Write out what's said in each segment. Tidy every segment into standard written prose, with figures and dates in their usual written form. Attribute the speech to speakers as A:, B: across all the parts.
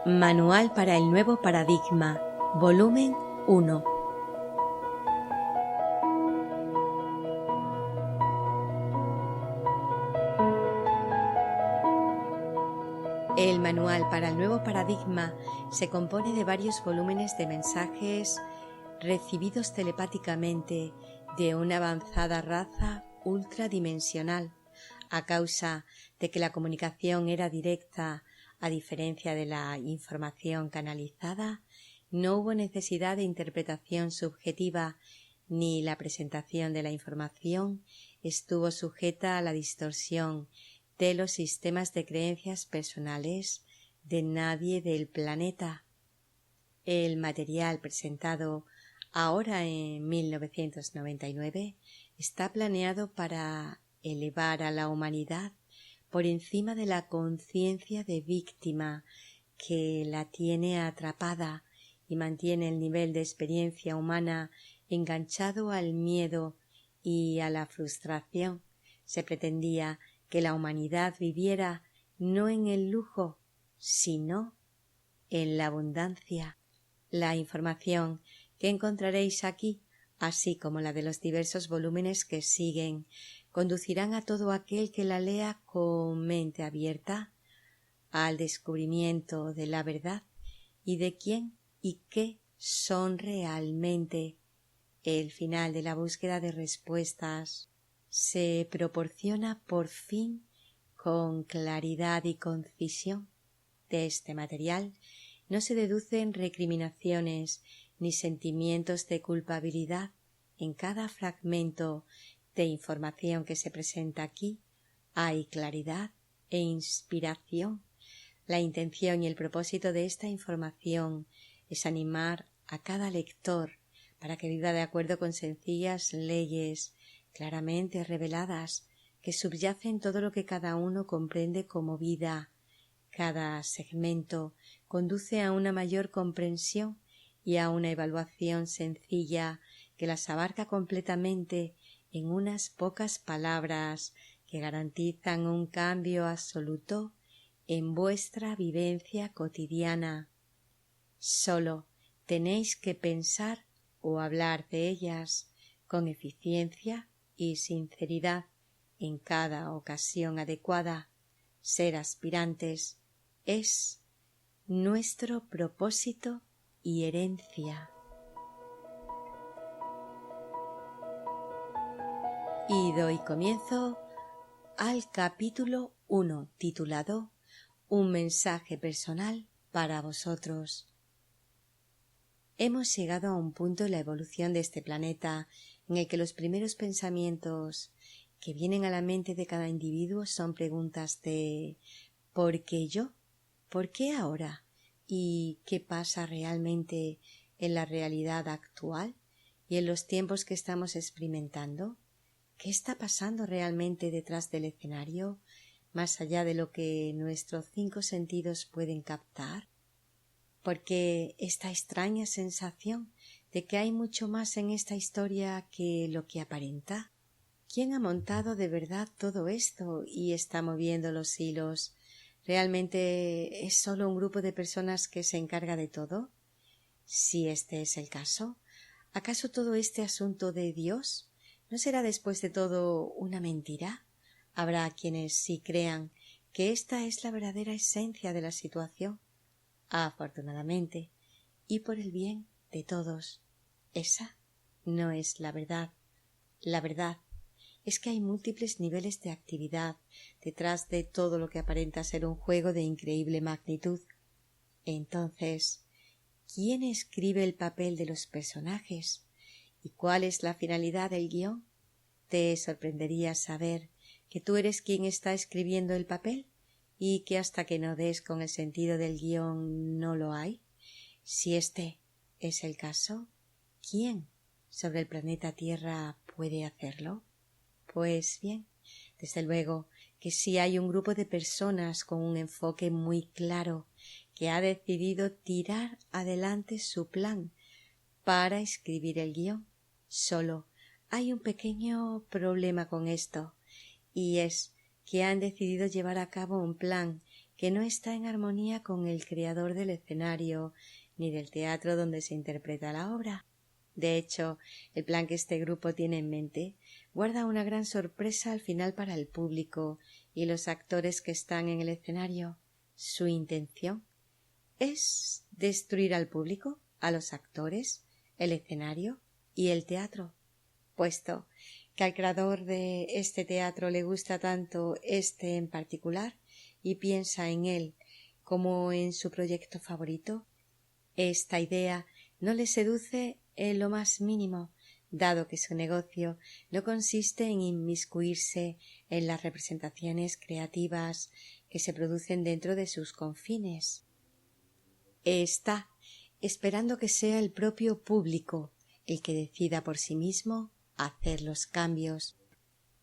A: Manual para el nuevo paradigma, volumen 1. El Manual para el nuevo paradigma se compone de varios volúmenes de mensajes recibidos telepáticamente de una avanzada raza ultradimensional, a causa de que la comunicación era directa. A diferencia de la información canalizada, no hubo necesidad de interpretación subjetiva, ni la presentación de la información estuvo sujeta a la distorsión de los sistemas de creencias personales de nadie del planeta. El material presentado ahora en 1999 está planeado para elevar a la humanidad por encima de la conciencia de víctima que la tiene atrapada y mantiene el nivel de experiencia humana enganchado al miedo y a la frustración. Se pretendía que la humanidad viviera no en el lujo, sino en la abundancia. La información que encontraréis aquí, así como la de los diversos volúmenes que siguen, conducirán a todo aquel que la lea con mente abierta al descubrimiento de la verdad y de quién y qué son realmente. El final de la búsqueda de respuestas se proporciona por fin con claridad y concisión. De este material no se deducen recriminaciones ni sentimientos de culpabilidad. En cada fragmento de información que se presenta aquí hay claridad e inspiración. La intención y el propósito de esta información es animar a cada lector para que viva de acuerdo con sencillas leyes claramente reveladas que subyacen todo lo que cada uno comprende como vida. Cada segmento conduce a una mayor comprensión y a una evaluación sencilla que las abarca completamente en unas pocas palabras que garantizan un cambio absoluto en vuestra vivencia cotidiana. Solo tenéis que pensar o hablar de ellas con eficiencia y sinceridad en cada ocasión adecuada. Ser aspirantes es nuestro propósito y herencia. Y doy comienzo al capítulo 1, titulado Un mensaje personal para vosotros. Hemos llegado a un punto en la evolución de este planeta en el que los primeros pensamientos que vienen a la mente de cada individuo son preguntas de ¿por qué yo? ¿Por qué ahora? ¿Y qué pasa realmente en la realidad actual y en los tiempos que estamos experimentando? ¿Qué está pasando realmente detrás del escenario, más allá de lo que nuestros 5 sentidos pueden captar? ¿Por qué esta extraña sensación de que hay mucho más en esta historia que lo que aparenta? ¿Quién ha montado de verdad todo esto y está moviendo los hilos? ¿Realmente es solo un grupo de personas que se encarga de todo? Si este es el caso, ¿acaso todo este asunto de Dios no será después de todo una mentira? Habrá quienes sí crean que esta es la verdadera esencia de la situación. Afortunadamente, y por el bien de todos, esa no es la verdad. La verdad es que hay múltiples niveles de actividad detrás de todo lo que aparenta ser un juego de increíble magnitud. Entonces, ¿quién escribe el papel de los personajes? ¿Y cuál es la finalidad del guión? Te sorprendería saber que tú eres quien está escribiendo el papel y que hasta que no des con el sentido del guión no lo hay. Si este es el caso, ¿quién sobre el planeta Tierra puede hacerlo? Pues bien, desde luego que sí hay un grupo de personas con un enfoque muy claro que ha decidido tirar adelante su plan para escribir el guión. Solo hay un pequeño problema con esto, y es que han decidido llevar a cabo un plan que no está en armonía con el creador del escenario ni del teatro donde se interpreta la obra. De hecho, el plan que este grupo tiene en mente guarda una gran sorpresa al final para el público y los actores que están en el escenario. Su intención es destruir al público, a los actores, el escenario y el teatro. Puesto que al creador de este teatro le gusta tanto este en particular y piensa en él como en su proyecto favorito, esta idea no le seduce en lo más mínimo, dado que su negocio no consiste en inmiscuirse en las representaciones creativas que se producen dentro de sus confines. Está esperando que sea el propio público el que decida por sí mismo hacer los cambios.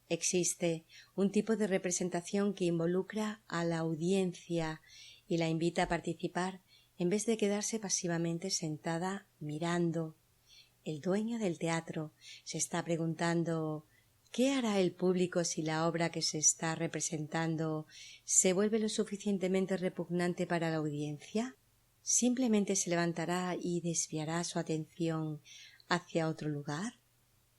A: Existe un tipo de representación que involucra a la audiencia y la invita a participar en vez de quedarse pasivamente sentada mirando. El dueño del teatro se está preguntando ¿qué hará el público si la obra que se está representando se vuelve lo suficientemente repugnante para la audiencia? ¿Simplemente se levantará y desviará su atención hacia otro lugar?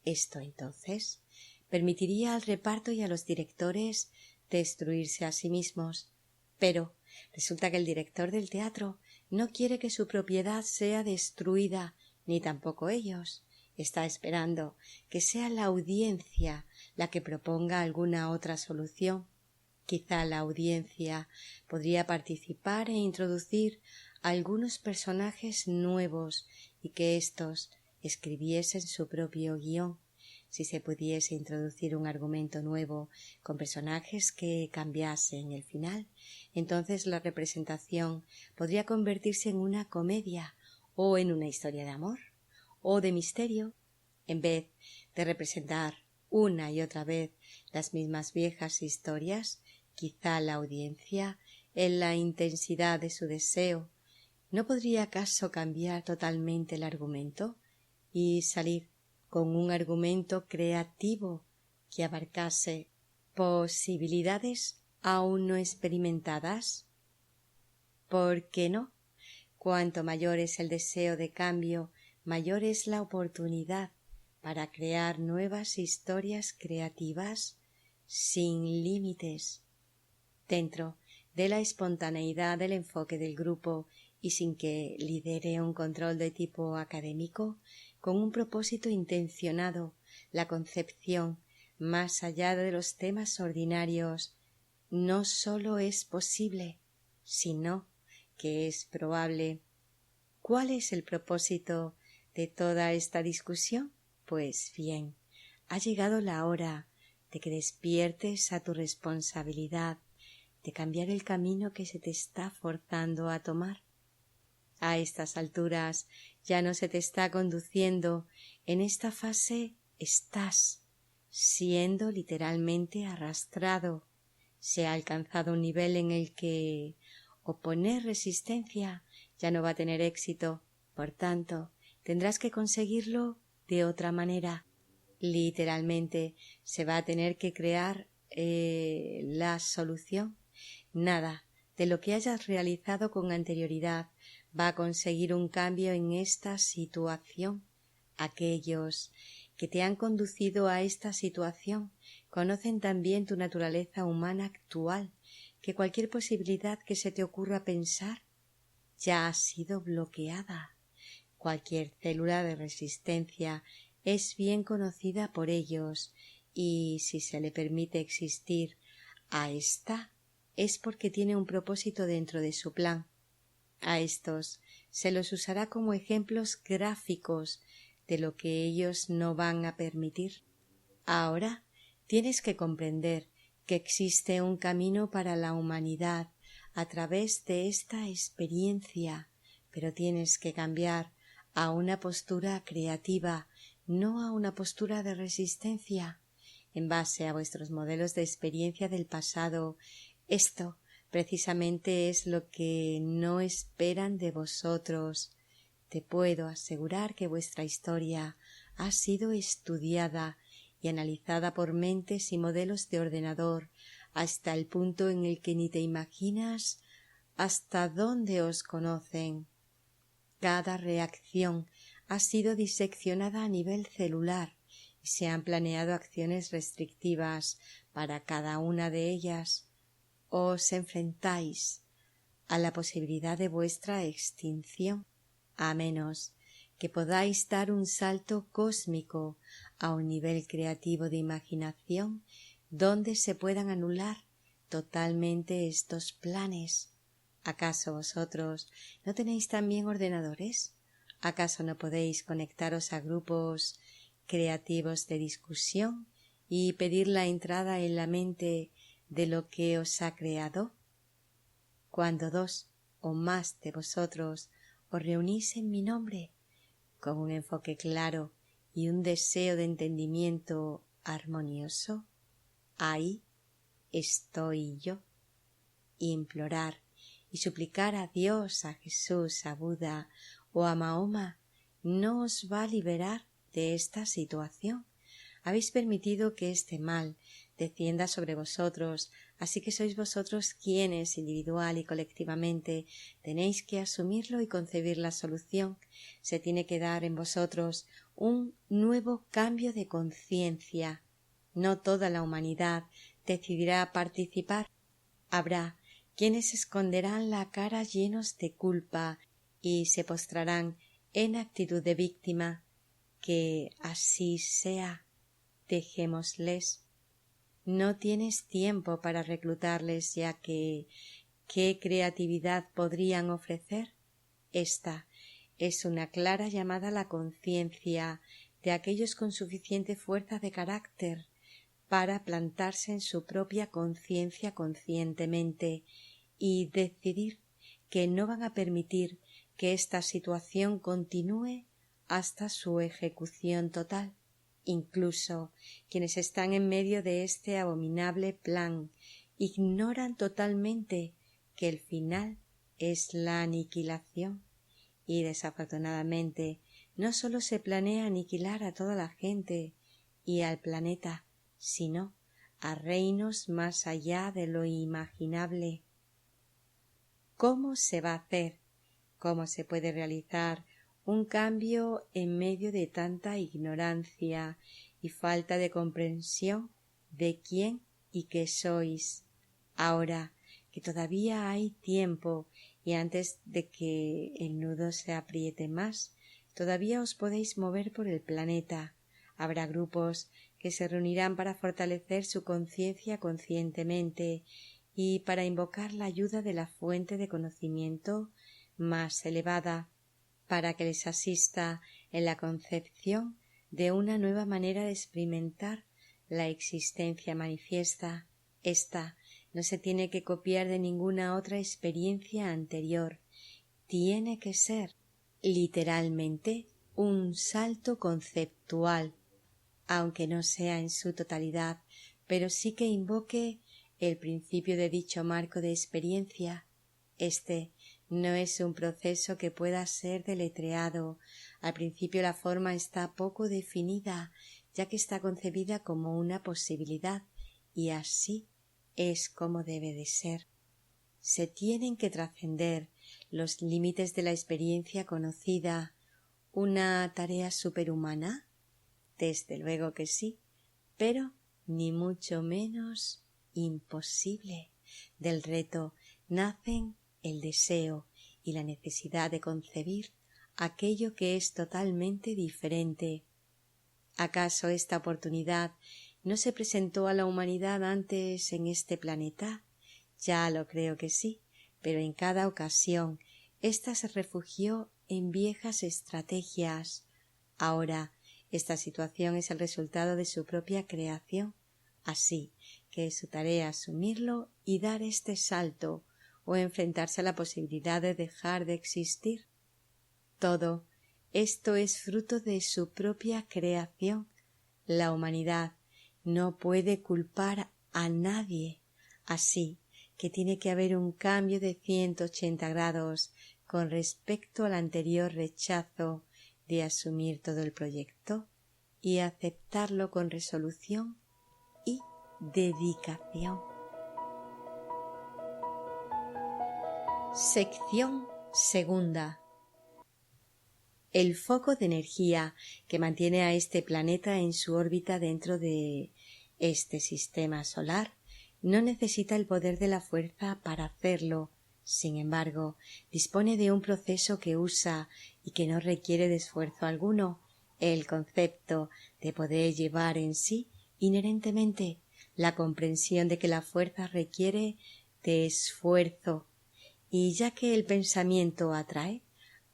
A: Esto, entonces, permitiría al reparto y a los directores destruirse a sí mismos. Pero resulta que el director del teatro no quiere que su propiedad sea destruida, ni tampoco ellos. Está esperando que sea la audiencia la que proponga alguna otra solución. Quizá la audiencia podría participar e introducir algunos personajes nuevos y que éstos escribiesen su propio guión. Si se pudiese introducir un argumento nuevo con personajes que cambiasen el final, entonces la representación podría convertirse en una comedia o en una historia de amor o de misterio, en vez de representar una y otra vez las mismas viejas historias. Quizá la audiencia, en la intensidad de su deseo, ¿no podría acaso cambiar totalmente el argumento y salir con un argumento creativo que abarcase posibilidades aún no experimentadas? ¿Por qué no? Cuanto mayor es el deseo de cambio, mayor es la oportunidad para crear nuevas historias creativas sin límites. Dentro de la espontaneidad del enfoque del grupo y sin que lidere un control de tipo académico, con un propósito intencionado, la concepción más allá de los temas ordinarios no sólo es posible, sino que es probable. ¿Cuál es el propósito de toda esta discusión? Pues bien, ha llegado la hora de que despiertes a tu responsabilidad de cambiar el camino que se te está forzando a tomar. A estas alturas ya no se te está conduciendo, en esta fase estás siendo literalmente arrastrado. Se ha alcanzado un nivel en el que oponer resistencia ya no va a tener éxito, por tanto, tendrás que conseguirlo de otra manera. Literalmente se va a tener que crear la solución. Nada de lo que hayas realizado con anterioridad va a conseguir un cambio en esta situación. Aquellos que te han conducido a esta situación conocen también tu naturaleza humana actual, que cualquier posibilidad que se te ocurra pensar ya ha sido bloqueada. Cualquier célula de resistencia es bien conocida por ellos y si se le permite existir a esta es porque tiene un propósito dentro de su plan. A estos se los usará como ejemplos gráficos de lo que ellos no van a permitir. Ahora tienes que comprender que existe un camino para la humanidad a través de esta experiencia, pero tienes que cambiar a una postura creativa, no a una postura de resistencia. En base a vuestros modelos de experiencia del pasado, esto precisamente es lo que no esperan de vosotros. Te puedo asegurar que vuestra historia ha sido estudiada y analizada por mentes y modelos de ordenador hasta el punto en el que ni te imaginas hasta dónde os conocen. Cada reacción ha sido diseccionada a nivel celular y se han planeado acciones restrictivas para cada una de ellas. Os enfrentáis a la posibilidad de vuestra extinción, a menos que podáis dar un salto cósmico a un nivel creativo de imaginación donde se puedan anular totalmente estos planes. ¿Acaso vosotros no tenéis también ordenadores? ¿Acaso no podéis conectaros a grupos creativos de discusión y pedir la entrada en la mente de lo que os ha creado? Cuando 2 o más de vosotros os reunís en mi nombre, con un enfoque claro y un deseo de entendimiento armonioso, ahí estoy yo. Implorar y suplicar a Dios, a Jesús, a Buda o a Mahoma no os va a liberar de esta situación. Habéis permitido que este mal descienda sobre vosotros, así que sois vosotros quienes, individual y colectivamente, tenéis que asumirlo y concebir la solución. Se tiene que dar en vosotros un nuevo cambio de conciencia. No toda la humanidad decidirá participar. Habrá quienes esconderán la cara llenos de culpa y se postrarán en actitud de víctima. Que así sea. Dejémosles. No tienes tiempo para reclutarles, ya que ¿qué creatividad podrían ofrecer? Esta es una clara llamada a la conciencia de aquellos con suficiente fuerza de carácter para plantarse en su propia conciencia conscientemente y decidir que no van a permitir que esta situación continúe hasta su ejecución total. Incluso quienes están en medio de este abominable plan ignoran totalmente que el final es la aniquilación y desafortunadamente no solo se planea aniquilar a toda la gente y al planeta, sino a reinos más allá de lo imaginable. ¿Cómo se va a hacer? ¿Cómo se puede realizar un cambio en medio de tanta ignorancia y falta de comprensión de quién y qué sois? Ahora que todavía hay tiempo y antes de que el nudo se apriete más, todavía os podéis mover por el planeta. Habrá grupos que se reunirán para fortalecer su conciencia conscientemente y para invocar la ayuda de la fuente de conocimiento más elevada, para que les asista en la concepción de una nueva manera de experimentar la existencia manifiesta. Esta no se tiene que copiar de ninguna otra experiencia anterior. Tiene que ser, literalmente, un salto conceptual, aunque no sea en su totalidad, pero sí que invoque el principio de dicho marco de experiencia. Este no es un proceso que pueda ser deletreado. Al principio la forma está poco definida, ya que está concebida como una posibilidad, y así es como debe de ser. Se tienen que trascender los límites de la experiencia conocida. ¿Una tarea superhumana? Desde luego que sí, pero ni mucho menos imposible. Del reto nacen el deseo y la necesidad de concebir aquello que es totalmente diferente. ¿Acaso esta oportunidad no se presentó a la humanidad antes en este planeta? Ya lo creo que sí, pero en cada ocasión ésta se refugió en viejas estrategias. Ahora esta situación es el resultado de su propia creación, así que es su tarea asumirlo y dar este salto o enfrentarse a la posibilidad de dejar de existir. Todo esto es fruto de su propia creación. La humanidad no puede culpar a nadie, así que tiene que haber un cambio de 180 grados con respecto al anterior rechazo de asumir todo el proyecto y aceptarlo con resolución y dedicación. Sección segunda. El foco de energía que mantiene a este planeta en su órbita dentro de este sistema solar no necesita el poder de la fuerza para hacerlo. Sin embargo, dispone de un proceso que usa y que no requiere de esfuerzo alguno, el concepto de poder llevar en sí inherentemente la comprensión de que la fuerza requiere de esfuerzo. Y ya que el pensamiento atrae,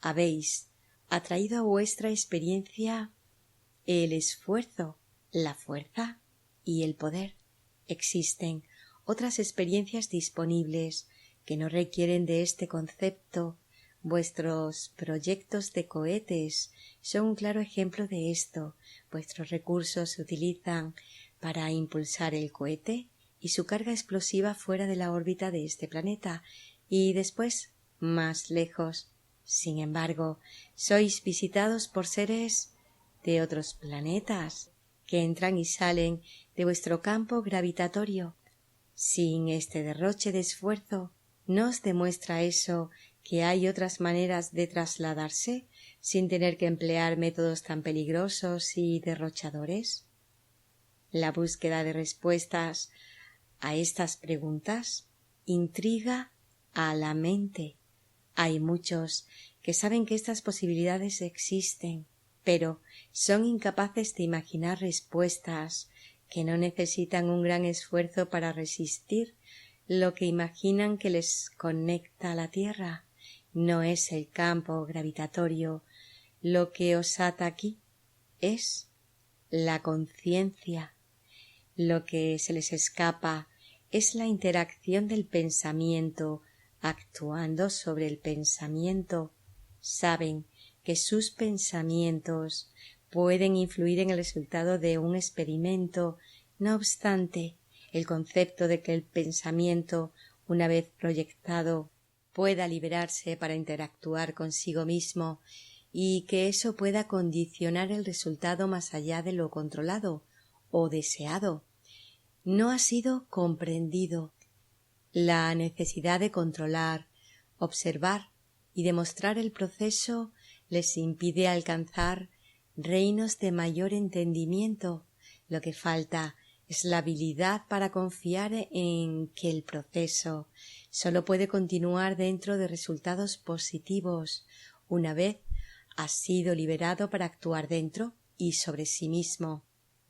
A: habéis atraído a vuestra experiencia el esfuerzo, la fuerza y el poder. Existen otras experiencias disponibles que no requieren de este concepto. Vuestros proyectos de cohetes son un claro ejemplo de esto. Vuestros recursos se utilizan para impulsar el cohete y su carga explosiva fuera de la órbita de este planeta y después más lejos. Sin embargo, sois visitados por seres de otros planetas que entran y salen de vuestro campo gravitatorio. Sin este derroche de esfuerzo, ¿no os demuestra eso que hay otras maneras de trasladarse sin tener que emplear métodos tan peligrosos y derrochadores? La búsqueda de respuestas a estas preguntas intriga a la mente. Hay muchos que saben que estas posibilidades existen, pero son incapaces de imaginar respuestas que no necesitan un gran esfuerzo para resistir lo que imaginan que les conecta a la Tierra. No es el campo gravitatorio lo que os ata aquí, es la conciencia. Lo que se les escapa es la interacción del pensamiento actuando sobre el pensamiento. Saben que sus pensamientos pueden influir en el resultado de un experimento. No obstante, el concepto de que el pensamiento, una vez proyectado, pueda liberarse para interactuar consigo mismo y que eso pueda condicionar el resultado más allá de lo controlado o deseado, no ha sido comprendido. La necesidad de controlar, observar y demostrar el proceso les impide alcanzar reinos de mayor entendimiento. Lo que falta es la habilidad para confiar en que el proceso solo puede continuar dentro de resultados positivos una vez ha sido liberado para actuar dentro y sobre sí mismo.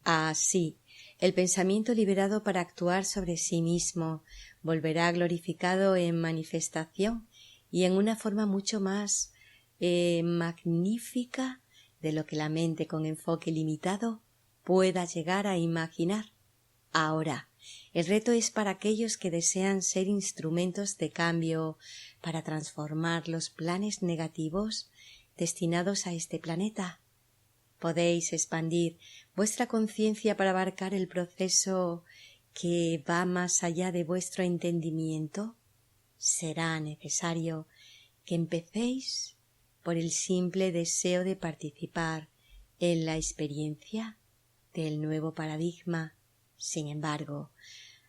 A: Así, el pensamiento liberado para actuar sobre sí mismo volverá glorificado en manifestación y en una forma mucho más magnífica de lo que la mente con enfoque limitado pueda llegar a imaginar. Ahora, el reto es para aquellos que desean ser instrumentos de cambio para transformar los planes negativos destinados a este planeta. Podéis expandir vuestra conciencia para abarcar el proceso que va más allá de vuestro entendimiento. Será necesario que empecéis por el simple deseo de participar en la experiencia del nuevo paradigma. Sin embargo,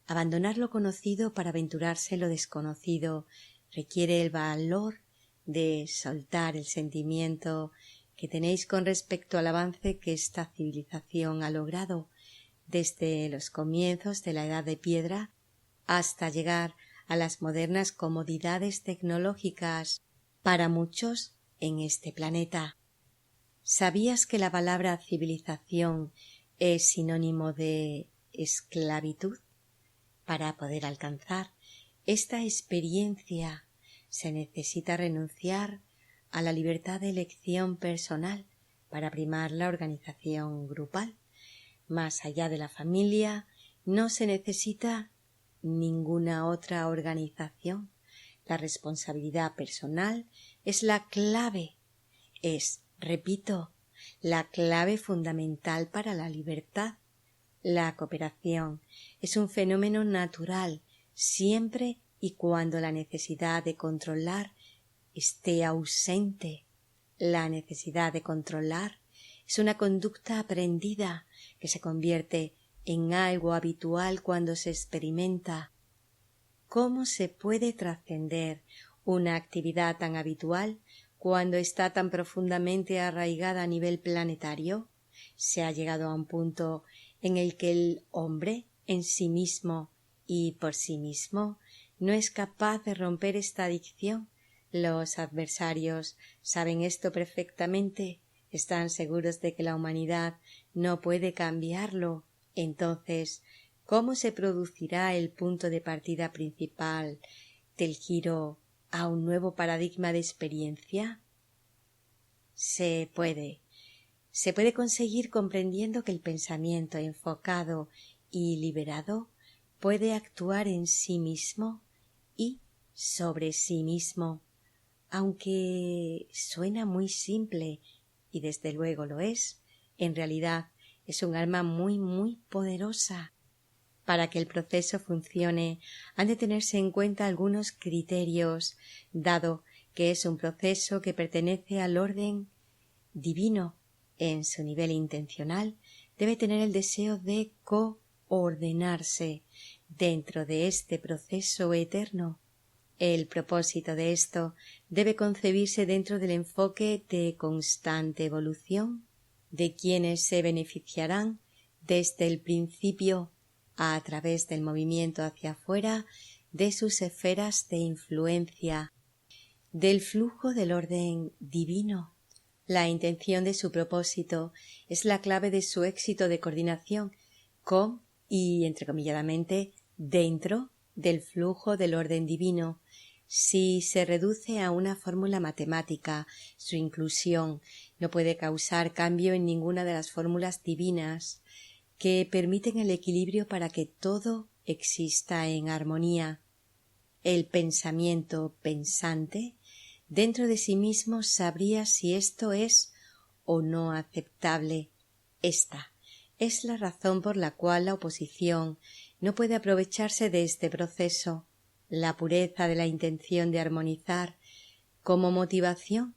A: abandonar lo conocido para aventurarse en lo desconocido requiere el valor de soltar el sentimiento que tenéis con respecto al avance que esta civilización ha logrado desde los comienzos de la Edad de Piedra hasta llegar a las modernas comodidades tecnológicas para muchos en este planeta. ¿Sabías que la palabra civilización es sinónimo de esclavitud? Para poder alcanzar esta experiencia se necesita renunciar a la libertad de elección personal para primar la organización grupal. Más allá de la familia no se necesita ninguna otra organización. La responsabilidad personal es la clave, repito, la clave fundamental para la libertad. La cooperación es un fenómeno natural siempre y cuando la necesidad de controlar esté ausente. La necesidad de controlar es una conducta aprendida que se convierte en algo habitual cuando se experimenta. ¿Cómo se puede trascender una actividad tan habitual cuando está tan profundamente arraigada a nivel planetario? Se ha llegado a un punto en el que el hombre en sí mismo y por sí mismo no es capaz de romper esta adicción. Los adversarios saben esto perfectamente, están seguros de que la humanidad no puede cambiarlo. Entonces, ¿cómo se producirá el punto de partida principal del giro a un nuevo paradigma de experiencia? Se puede conseguir comprendiendo que el pensamiento enfocado y liberado puede actuar en sí mismo y sobre sí mismo. Aunque suena muy simple, y desde luego lo es, en realidad es un arma muy poderosa. Para que el proceso funcione, han de tenerse en cuenta algunos criterios, dado que es un proceso que pertenece al orden divino. En su nivel intencional, debe tener el deseo de coordenarse dentro de este proceso eterno. El propósito de esto debe concebirse dentro del enfoque de constante evolución de quienes se beneficiarán desde el principio a través del movimiento hacia afuera de sus esferas de influencia, del flujo del orden divino. La intención de su propósito es la clave de su éxito de coordinación con y, entrecomilladamente, dentro del flujo del orden divino. Si se reduce a una fórmula matemática, su inclusión no puede causar cambio en ninguna de las fórmulas divinas que permiten el equilibrio para que todo exista en armonía. El pensamiento pensante dentro de sí mismo sabría si esto es o no aceptable. Esta es la razón por la cual la oposición no puede aprovecharse de este proceso. La pureza de la intención de armonizar como motivación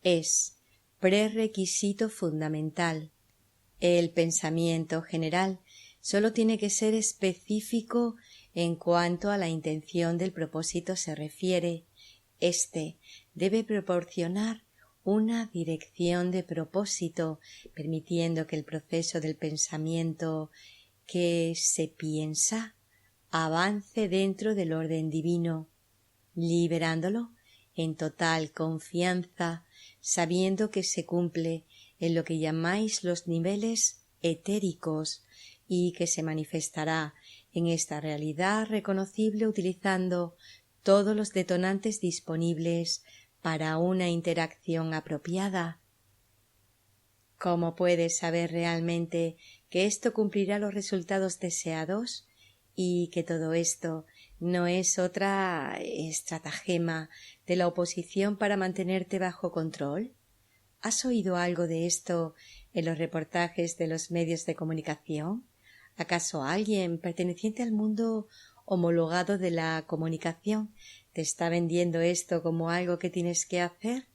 A: es prerequisito fundamental. El pensamiento general solo tiene que ser específico en cuanto a la intención del propósito se refiere. Este debe proporcionar una dirección de propósito, permitiendo que el proceso del pensamiento que se piensa avance dentro del orden divino, liberándolo en total confianza, sabiendo que se cumple en lo que llamáis los niveles etéricos y que se manifestará en esta realidad reconocible utilizando todos los detonantes disponibles para una interacción apropiada. ¿Cómo puedes saber realmente que esto cumplirá los resultados deseados y que todo esto no es otra estratagema de la oposición para mantenerte bajo control? ¿Has oído algo de esto en los reportajes de los medios de comunicación? ¿Acaso alguien perteneciente al mundo homologado de la comunicación te está vendiendo esto como algo que tienes que hacer?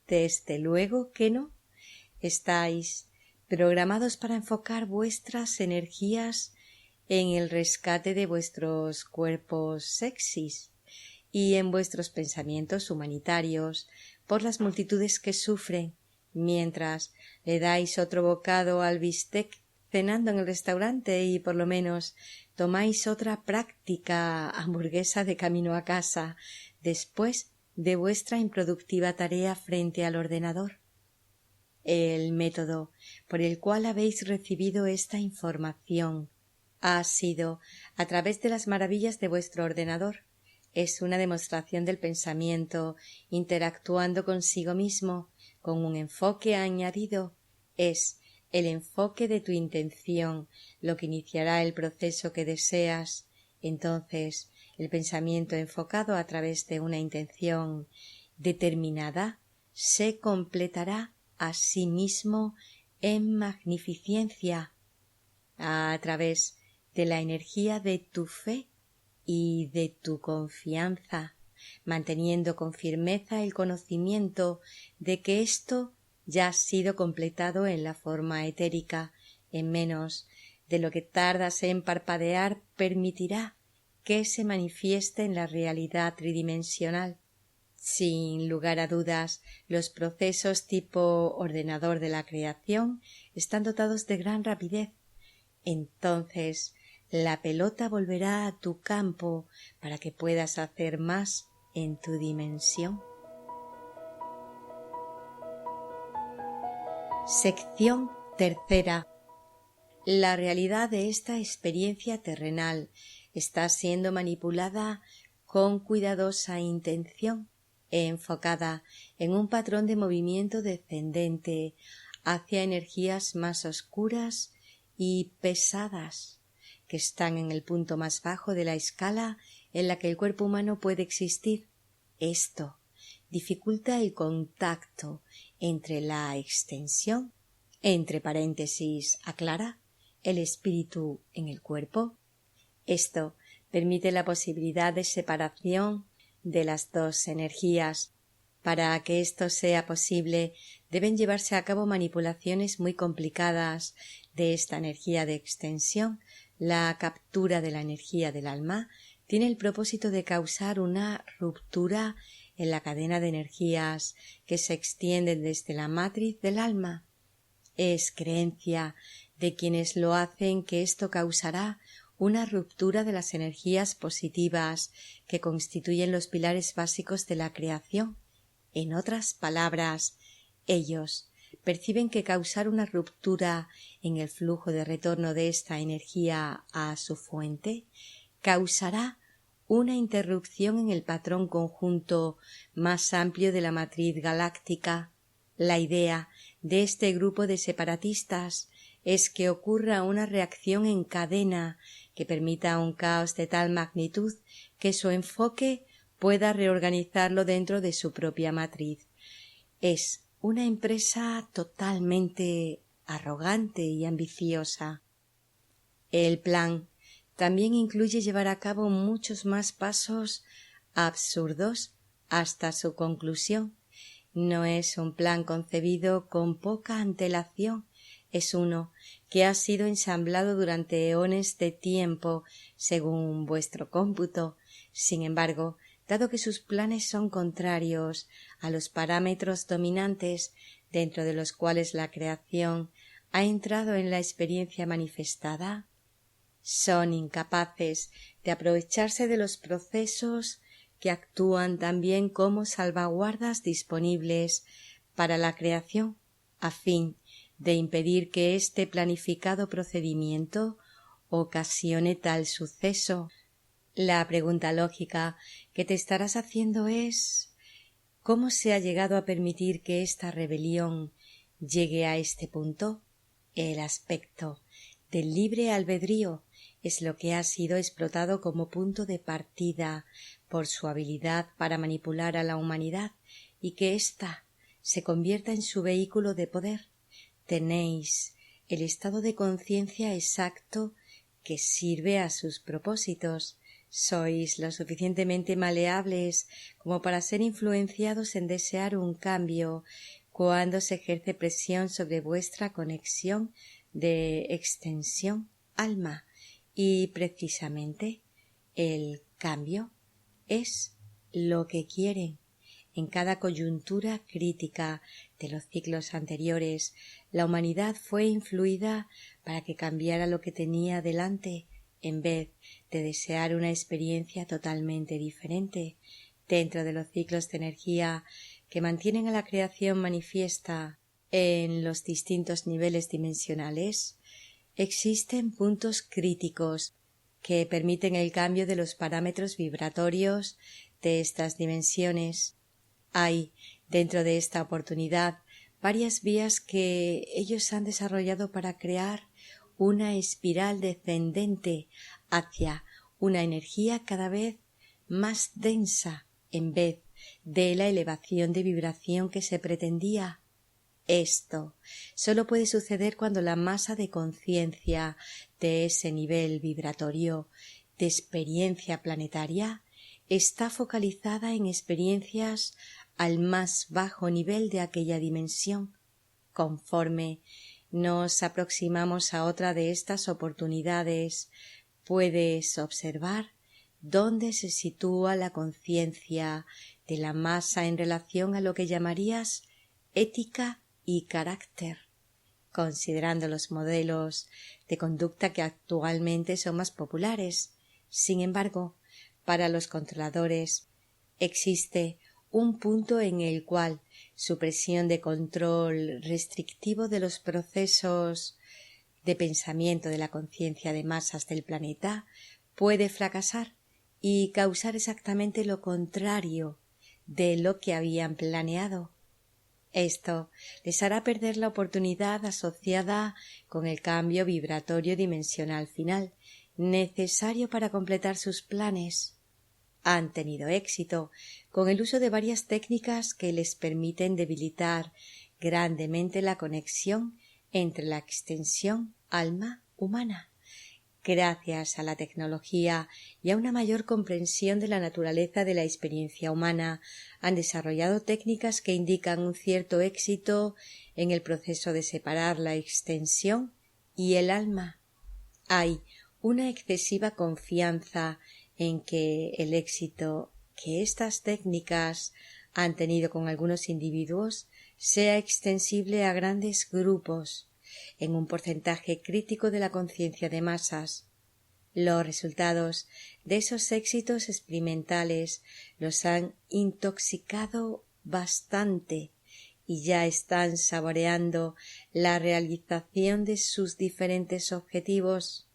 A: Desde luego que no. Estáis programados para enfocar vuestras energías en el rescate de vuestros cuerpos sexys y en vuestros pensamientos humanitarios por las multitudes que sufren, mientras le dais otro bocado al bistec cenando en el restaurante y por lo menos tomáis otra práctica hamburguesa de camino a casa después de vuestra improductiva tarea frente al ordenador. El método por el cual habéis recibido esta información ha sido a través de las maravillas de vuestro ordenador. Es una demostración del pensamiento interactuando consigo mismo con un enfoque añadido. Es el enfoque de tu intención lo que iniciará el proceso que deseas. Entonces, el pensamiento enfocado a través de una intención determinada se completará a sí mismo en magnificencia a través de la energía de tu fe y de tu confianza, manteniendo con firmeza el conocimiento de que esto ya ha sido completado en la forma etérica. En menos de lo que tardas en parpadear permitirá que se manifieste en la realidad tridimensional. Sin lugar a dudas, los procesos tipo ordenador de la creación están dotados de gran rapidez. Entonces, la pelota volverá a tu campo para que puedas hacer más en tu dimensión. Sección tercera. La realidad de esta experiencia terrenal está siendo manipulada con cuidadosa intención, enfocada en un patrón de movimiento descendente hacia energías más oscuras y pesadas, que están en el punto más bajo de la escala en la que el cuerpo humano puede existir. Esto dificulta el contacto entre la extensión, entre paréntesis, aclara, el espíritu en el cuerpo. Esto permite la posibilidad de separación de las dos energías. Para que esto sea posible, deben llevarse a cabo manipulaciones muy complicadas de esta energía de extensión. La captura de la energía del alma tiene el propósito de causar una ruptura en la cadena de energías que se extienden desde la matriz del alma. Es creencia de quienes lo hacen que esto causará una ruptura de las energías positivas que constituyen los pilares básicos de la creación. En otras palabras, ellos perciben que causar una ruptura en el flujo de retorno de esta energía a su fuente causará una interrupción en el patrón conjunto más amplio de la matriz galáctica. La idea de este grupo de separatistas es que ocurra una reacción en cadena que permita un caos de tal magnitud que su enfoque pueda reorganizarlo dentro de su propia matriz. Es una empresa totalmente arrogante y ambiciosa. El plan también incluye llevar a cabo muchos más pasos absurdos hasta su conclusión. No es un plan concebido con poca antelación, es uno que ha sido ensamblado durante eones de tiempo, según vuestro cómputo. Sin embargo, dado que sus planes son contrarios a los parámetros dominantes dentro de los cuales la creación ha entrado en la experiencia manifestada, son incapaces de aprovecharse de los procesos que actúan también como salvaguardas disponibles para la creación, a fin de impedir que este planificado procedimiento ocasione tal suceso. La pregunta lógica que te estarás haciendo es: ¿cómo se ha llegado a permitir que esta rebelión llegue a este punto? El aspecto del libre albedrío es lo que ha sido explotado como punto de partida por su habilidad para manipular a la humanidad y que ésta se convierta en su vehículo de poder. Tenéis el estado de conciencia exacto que sirve a sus propósitos. Sois lo suficientemente maleables como para ser influenciados en desear un cambio cuando se ejerce presión sobre vuestra conexión de extensión alma, y precisamente el cambio es lo que quieren. En cada coyuntura crítica de los ciclos anteriores, la humanidad fue influida para que cambiara lo que tenía delante, en vez de desear una experiencia totalmente diferente. Dentro de los ciclos de energía que mantienen a la creación manifiesta en los distintos niveles dimensionales, existen puntos críticos que permiten el cambio de los parámetros vibratorios de estas dimensiones. Hay, dentro de esta oportunidad, varias vías que ellos han desarrollado para crear una espiral descendente hacia una energía cada vez más densa en vez de la elevación de vibración que se pretendía. Esto solo puede suceder cuando la masa de conciencia de ese nivel vibratorio de experiencia planetaria está focalizada en experiencias al más bajo nivel de aquella dimensión. Conforme nos aproximamos a otra de estas oportunidades, puedes observar dónde se sitúa la conciencia de la masa en relación a lo que llamarías ética y carácter, considerando los modelos de conducta que actualmente son más populares. Sin embargo, para los controladores existe un punto en el cual su presión de control restrictivo de los procesos de pensamiento de la conciencia de masas del planeta puede fracasar y causar exactamente lo contrario de lo que habían planeado. Esto les hará perder la oportunidad asociada con el cambio vibratorio dimensional final, necesario para completar sus planes. Han tenido éxito con el uso de varias técnicas que les permiten debilitar grandemente la conexión entre la extensión alma humana. Gracias a la tecnología y a una mayor comprensión de la naturaleza de la experiencia humana, han desarrollado técnicas que indican un cierto éxito en el proceso de separar la extensión y el alma. Hay una excesiva confianza en que el éxito que estas técnicas han tenido con algunos individuos sea extensible a grandes grupos, en un porcentaje crítico de la conciencia de masas. Los resultados de esos éxitos experimentales los han intoxicado bastante y ya están saboreando la realización de sus diferentes objetivos.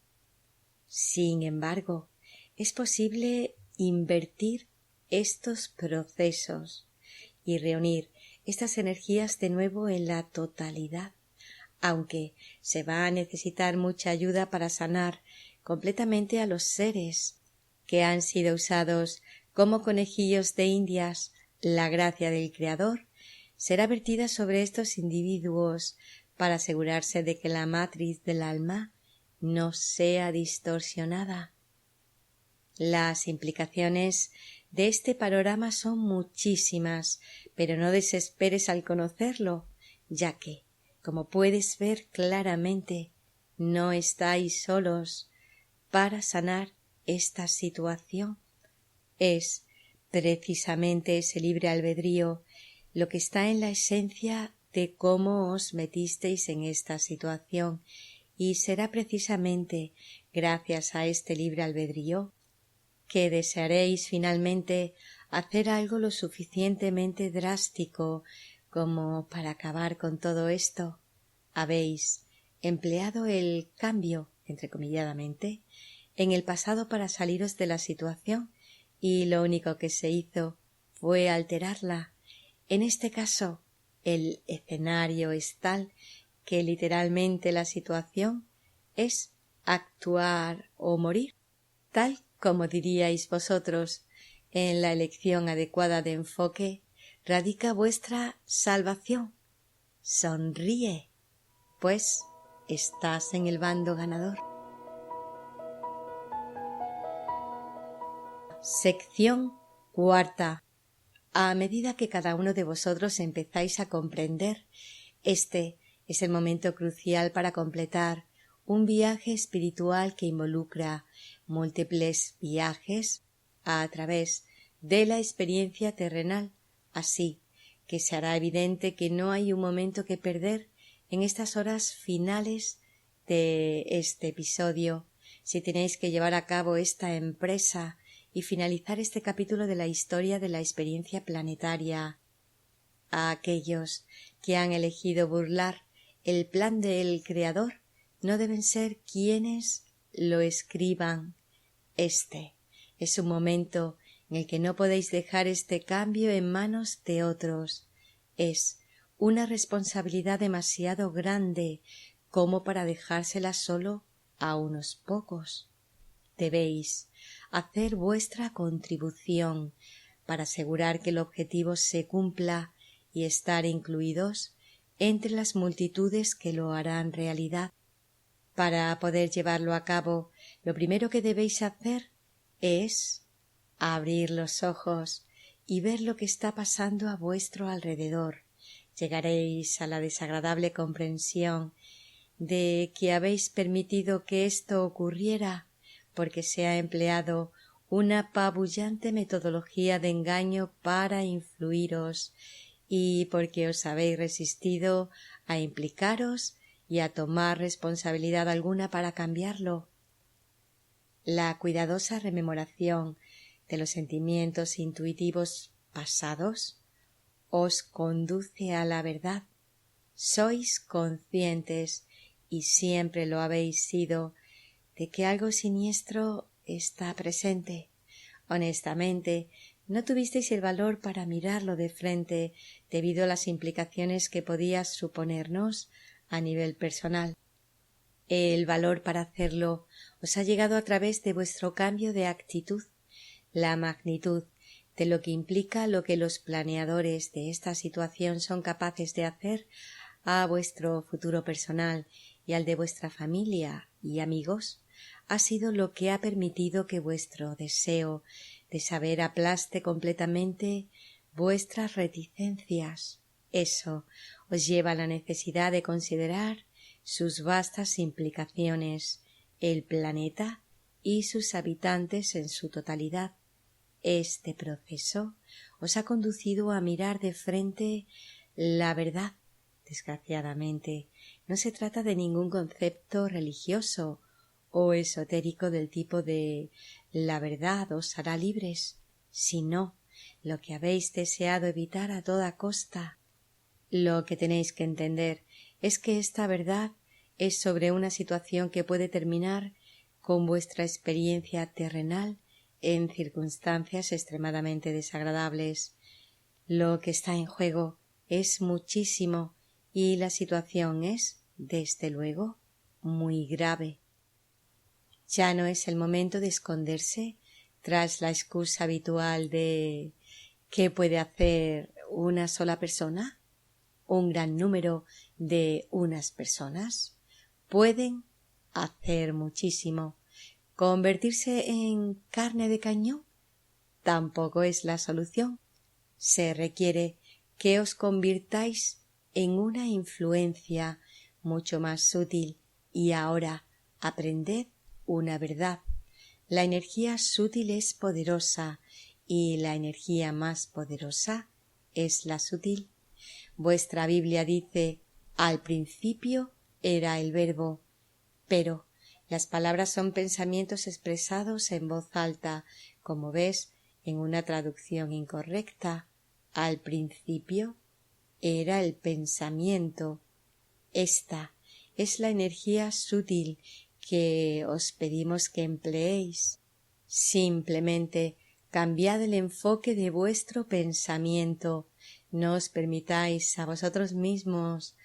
A: Sin embargo, es posible invertir estos procesos y reunir estas energías de nuevo en la totalidad, aunque se va a necesitar mucha ayuda para sanar completamente a los seres que han sido usados como conejillos de indias. La gracia del Creador será vertida sobre estos individuos para asegurarse de que la matriz del alma no sea distorsionada. Las implicaciones de este panorama son muchísimas, pero no desesperes al conocerlo, ya que, como puedes ver claramente, no estáis solos para sanar esta situación. Es precisamente ese libre albedrío lo que está en la esencia de cómo os metisteis en esta situación, y será precisamente gracias a este libre albedrío que desearéis finalmente hacer algo lo suficientemente drástico como para acabar con todo esto. Habéis empleado el cambio, entrecomilladamente, en el pasado para saliros de la situación, y lo único que se hizo fue alterarla. En este caso, el escenario es tal que literalmente la situación es actuar o morir, tal como diríais vosotros. En la elección adecuada de enfoque radica vuestra salvación. Sonríe, pues estás en el bando ganador. Sección cuarta. A medida que cada uno de vosotros empezáis a comprender, este es el momento crucial para completar un viaje espiritual que involucra múltiples viajes a través de la experiencia terrenal, así que se hará evidente que no hay un momento que perder en estas horas finales de este episodio, si tenéis que llevar a cabo esta empresa y finalizar este capítulo de la historia de la experiencia planetaria. A aquellos que han elegido burlar el plan del Creador no deben ser quienes lo escriban. Este es un momento en el que no podéis dejar este cambio en manos de otros. Es una responsabilidad demasiado grande como para dejársela solo a unos pocos. Debéis hacer vuestra contribución para asegurar que el objetivo se cumpla y estar incluidos entre las multitudes que lo harán realidad. Para poder llevarlo a cabo, lo primero que debéis hacer es abrir los ojos y ver lo que está pasando a vuestro alrededor. Llegaréis a la desagradable comprensión de que habéis permitido que esto ocurriera porque se ha empleado una apabullante metodología de engaño para influiros, y porque os habéis resistido a implicaros y a tomar responsabilidad alguna para cambiarlo. La cuidadosa rememoración de los sentimientos intuitivos pasados os conduce a la verdad. Sois conscientes, y siempre lo habéis sido, de que algo siniestro está presente. Honestamente, no tuvisteis el valor para mirarlo de frente debido a las implicaciones que podía suponernos a nivel personal. El valor para hacerlo os ha llegado a través de vuestro cambio de actitud, la magnitud de lo que implica lo que los planeadores de esta situación son capaces de hacer a vuestro futuro personal y al de vuestra familia y amigos, ha sido lo que ha permitido que vuestro deseo de saber aplaste completamente vuestras reticencias. Eso os lleva a la necesidad de considerar sus vastas implicaciones, el planeta y sus habitantes en su totalidad. Este proceso os ha conducido a mirar de frente la verdad. Desgraciadamente, no se trata de ningún concepto religioso o esotérico del tipo de la verdad os hará libres, sino lo que habéis deseado evitar a toda costa. Lo que tenéis que entender es que esta verdad es sobre una situación que puede terminar con vuestra experiencia terrenal en circunstancias extremadamente desagradables. Lo que está en juego es muchísimo y la situación es, desde luego, muy grave. Ya no es el momento de esconderse tras la excusa habitual de ¿qué puede hacer una sola persona? Un gran número de unas personas pueden hacer muchísimo. ¿Convertirse en carne de cañón? Tampoco es la solución. Se requiere que os convirtáis en una influencia mucho más sutil y ahora aprended una verdad. La energía sutil es poderosa y la energía más poderosa es la sutil. Vuestra Biblia dice: al principio era el Verbo, pero las palabras son pensamientos expresados en voz alta, como ves en una traducción incorrecta. Al principio era el pensamiento. Esta es la energía sutil que os pedimos que empleéis. Simplemente cambiad el enfoque de vuestro pensamiento. No os permitáis a vosotros mismos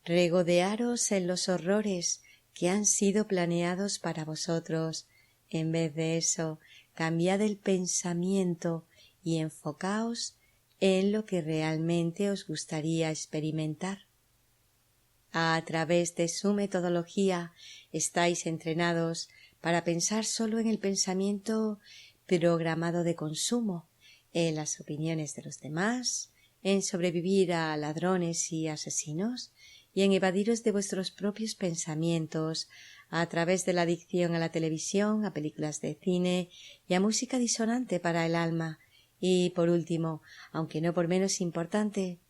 A: regodearos en los horrores que han sido planeados para vosotros. En vez de eso, cambiad el pensamiento y enfocaos en lo que realmente os gustaría experimentar. A través de su metodología estáis entrenados para pensar solo en el pensamiento programado de consumo, en las opiniones de los demás, en sobrevivir a ladrones y asesinos y en evadiros de vuestros propios pensamientos a través de la adicción a la televisión, a películas de cine y a música disonante para el alma. Y, por último, aunque no por menos importante,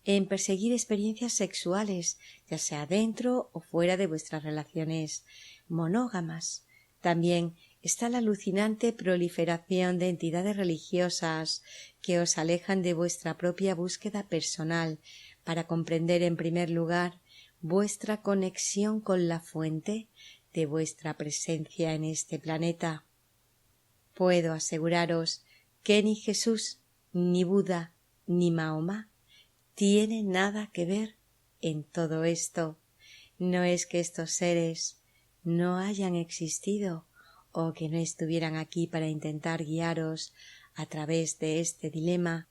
A: en perseguir experiencias sexuales, ya sea dentro o fuera de vuestras relaciones monógamas. También está la alucinante proliferación de entidades religiosas que os alejan de vuestra propia búsqueda personal para comprender en primer lugar vuestra conexión con la fuente de vuestra presencia en este planeta. Puedo aseguraros que ni Jesús, ni Buda, ni Mahoma tiene nada que ver en todo esto. No es que estos seres no hayan existido o que no estuvieran aquí para intentar guiaros a través de este dilema,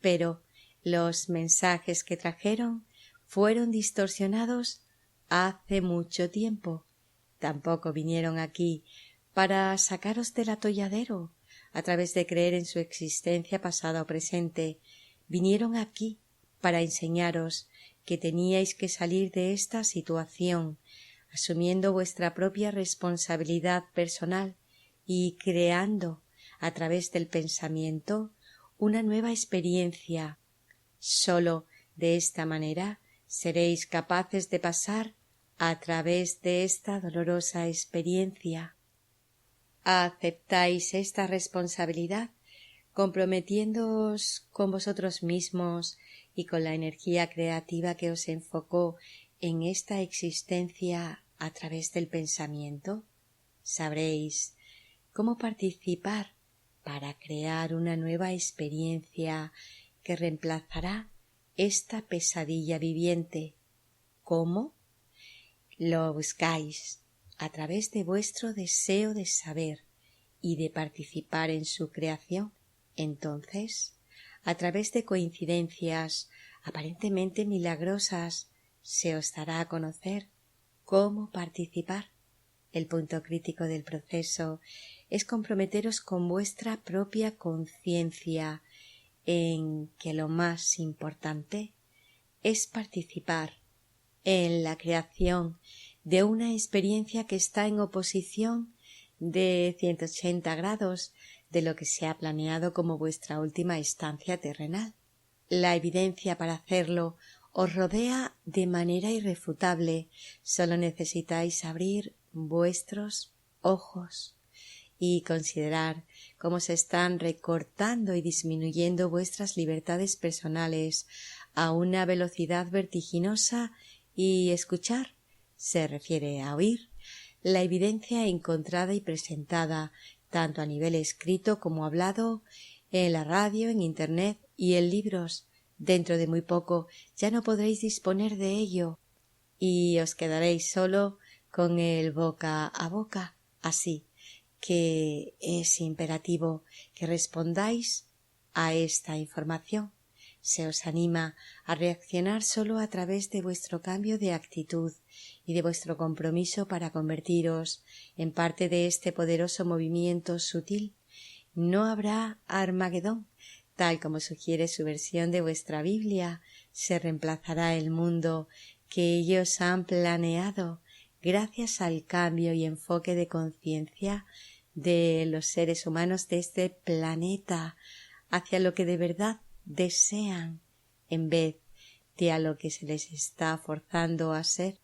A: pero los mensajes que trajeron fueron distorsionados hace mucho tiempo. Tampoco vinieron aquí para sacaros del atolladero a través de creer en su existencia pasada o presente. Vinieron aquí para enseñaros que teníais que salir de esta situación, asumiendo vuestra propia responsabilidad personal y creando a través del pensamiento una nueva experiencia. Solo de esta manera seréis capaces de pasar a través de esta dolorosa experiencia. ¿Aceptáis esta responsabilidad, comprometiéndoos con vosotros mismos y con la energía creativa que os enfocó en esta existencia a través del pensamiento? Sabréis cómo participar para crear una nueva experiencia que reemplazará esta pesadilla viviente. ¿Cómo? Lo buscáis a través de vuestro deseo de saber y de participar en su creación. Entonces, a través de coincidencias aparentemente milagrosas, se os dará a conocer cómo participar. El punto crítico del proceso es comprometeros con vuestra propia conciencia en que lo más importante es participar en la creación de una experiencia que está en oposición de 180 grados de lo que se ha planeado como vuestra última estancia terrenal. La evidencia para hacerlo os rodea de manera irrefutable. Solo necesitáis abrir vuestros ojos y considerar cómo se están recortando y disminuyendo vuestras libertades personales a una velocidad vertiginosa, y escuchar se refiere a oír la evidencia encontrada y presentada tanto a nivel escrito como hablado, en la radio, en internet y en libros. Dentro de muy poco ya no podréis disponer de ello y os quedaréis solo con el boca a boca. Así que es imperativo que respondáis a esta información. Se os anima a reaccionar solo a través de vuestro cambio de actitud y de vuestro compromiso para convertiros en parte de este poderoso movimiento sutil. No habrá Armagedón, tal como sugiere su versión de vuestra Biblia. Se reemplazará el mundo que ellos han planeado gracias al cambio y enfoque de conciencia de los seres humanos de este planeta hacia lo que de verdad desean, en vez de a lo que se les está forzando a ser.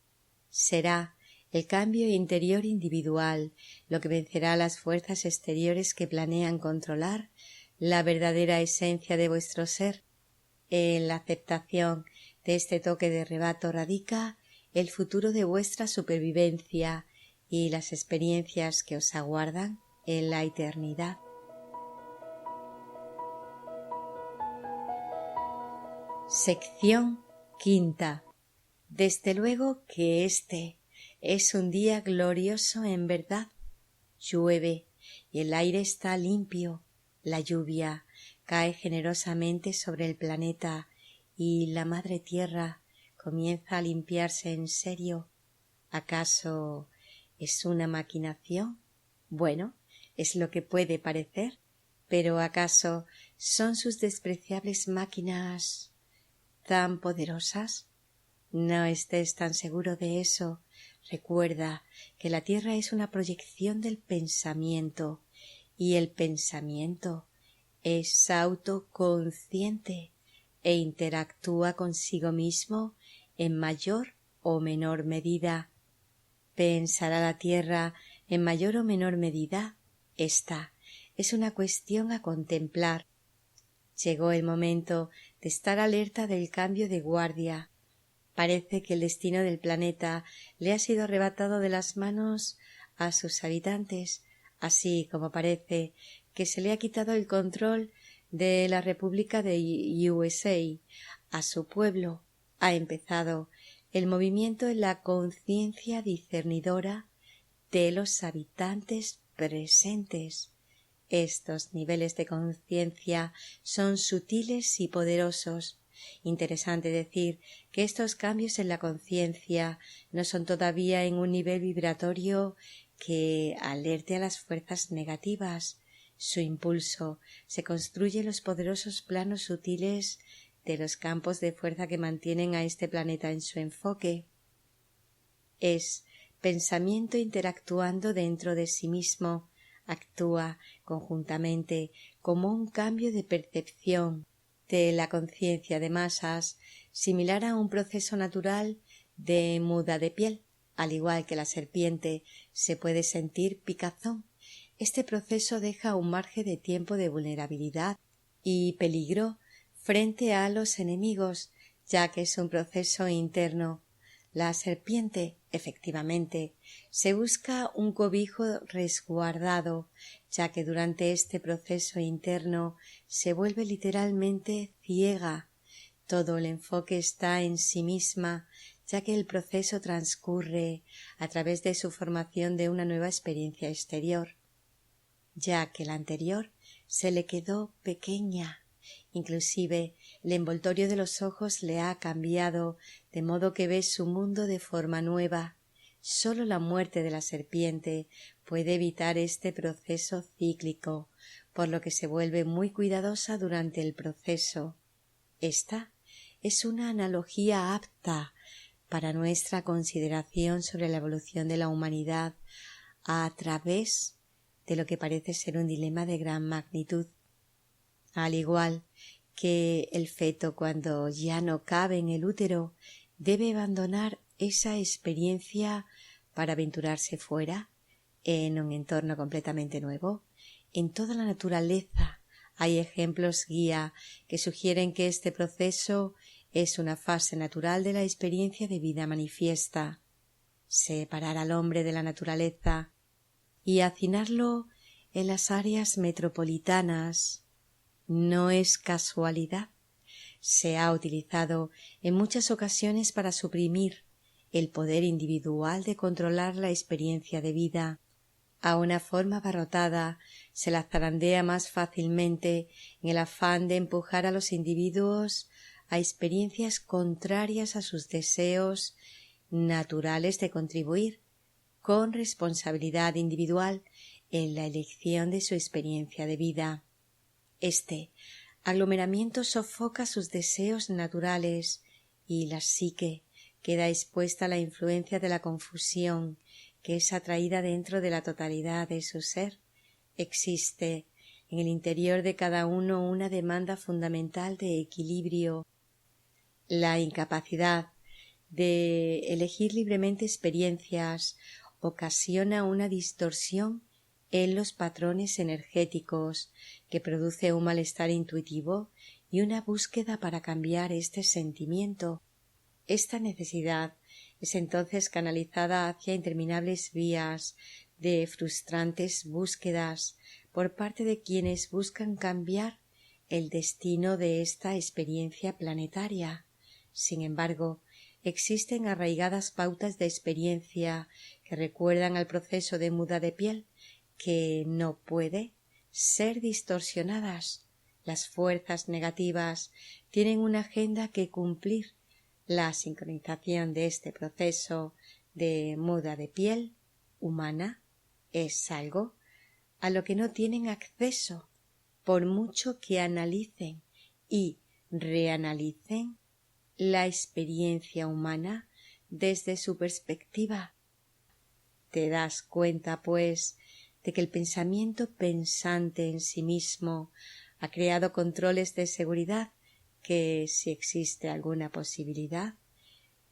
A: Será el cambio interior individual lo que vencerá a las fuerzas exteriores que planean controlar la verdadera esencia de vuestro ser. En la aceptación de este toque de rebato radica el futuro de vuestra supervivencia y las experiencias que os aguardan en la eternidad. Sección quinta. Desde luego que este es un día glorioso en verdad. Llueve y el aire está limpio. La lluvia cae generosamente sobre el planeta y la madre tierra comienza a limpiarse en serio. ¿Acaso es una maquinación? Bueno, es lo que puede parecer, pero ¿acaso son sus despreciables máquinas tan poderosas? No estés tan seguro de eso. Recuerda que la Tierra es una proyección del pensamiento y el pensamiento es autoconsciente e interactúa consigo mismo en mayor o menor medida. ¿Pensará la Tierra en mayor o menor medida? Esta es una cuestión a contemplar. Llegó el momento de estar alerta del cambio de guardia. Parece que el destino del planeta le ha sido arrebatado de las manos a sus habitantes, así como parece que se le ha quitado el control de la República de USA a su pueblo. Ha empezado el movimiento en la conciencia discernidora de los habitantes presentes. Estos niveles de conciencia son sutiles y poderosos. Interesante decir que estos cambios en la conciencia no son todavía en un nivel vibratorio que alerte a las fuerzas negativas. Su impulso se construye en los poderosos planos sutiles de los campos de fuerza que mantienen a este planeta en su enfoque. Es pensamiento interactuando dentro de sí mismo actúa conjuntamente como un cambio de percepción de la conciencia de masas, similar a un proceso natural de muda de piel. Al igual que la serpiente se puede sentir picazón, este proceso deja un margen de tiempo de vulnerabilidad y peligro frente a los enemigos, ya que es un proceso interno. La serpiente, efectivamente, se busca un cobijo resguardado, ya que durante este proceso interno se vuelve literalmente ciega. Todo el enfoque está en sí misma, ya que el proceso transcurre a través de su formación de una nueva experiencia exterior, ya que la anterior se le quedó pequeña. Inclusive el envoltorio de los ojos le ha cambiado, de modo que ve su mundo de forma nueva. Sólo la muerte de la serpiente puede evitar este proceso cíclico, por lo que se vuelve muy cuidadosa durante el proceso. Esta es una analogía apta para nuestra consideración sobre la evolución de la humanidad a través de lo que parece ser un dilema de gran magnitud. Al igual que el feto, cuando ya no cabe en el útero, debe abandonar esa experiencia para aventurarse fuera en un entorno completamente nuevo. En toda la naturaleza hay ejemplos guía que sugieren que este proceso es una fase natural de la experiencia de vida manifiesta. Separar al hombre de la naturaleza y hacinarlo en las áreas metropolitanas no es casualidad. Se ha utilizado en muchas ocasiones para suprimir el poder individual de controlar la experiencia de vida. A una forma abarrotada se la zarandea más fácilmente en el afán de empujar a los individuos a experiencias contrarias a sus deseos naturales de contribuir con responsabilidad individual en la elección de su experiencia de vida. Este aglomeramiento sofoca sus deseos naturales y la psique queda expuesta a la influencia de la confusión que es atraída dentro de la totalidad de su ser. Existe en el interior de cada uno una demanda fundamental de equilibrio. La incapacidad de elegir libremente experiencias ocasiona una distorsión en los patrones energéticos que produce un malestar intuitivo y una búsqueda para cambiar este sentimiento. Esta necesidad es entonces canalizada hacia interminables vías de frustrantes búsquedas por parte de quienes buscan cambiar el destino de esta experiencia planetaria. Sin embargo, existen arraigadas pautas de experiencia que recuerdan al proceso de muda de piel, que no puede ser distorsionadas. Las fuerzas negativas tienen una agenda que cumplir. La sincronización de este proceso de muda de piel humana es algo a lo que no tienen acceso, por mucho que analicen y reanalicen la experiencia humana desde su perspectiva. Te das cuenta, pues, de que el pensamiento pensante en sí mismo ha creado controles de seguridad que, si existe alguna posibilidad,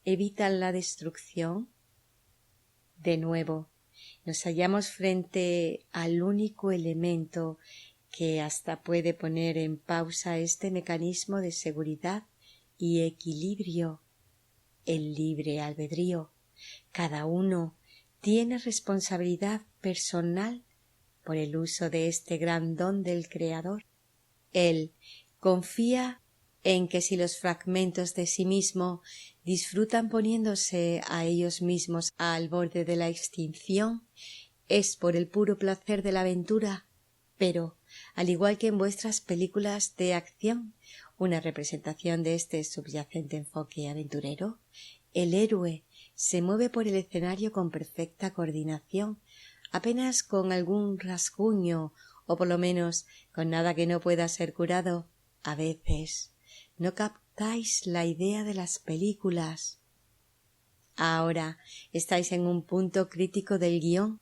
A: evitan la destrucción. De nuevo, nos hallamos frente al único elemento que hasta puede poner en pausa este mecanismo de seguridad y equilibrio, el libre albedrío. Cada uno tiene responsabilidad personal por el uso de este gran don del Creador. Él confía en que si los fragmentos de sí mismo disfrutan poniéndose a ellos mismos al borde de la extinción, es por el puro placer de la aventura. Pero, al igual que en vuestras películas de acción, una representación de este subyacente enfoque aventurero, el héroe se mueve por el escenario con perfecta coordinación, apenas con algún rasguño o por lo menos con nada que no pueda ser curado. A veces no captáis la idea de las películas. Ahora estáis en un punto crítico del guión.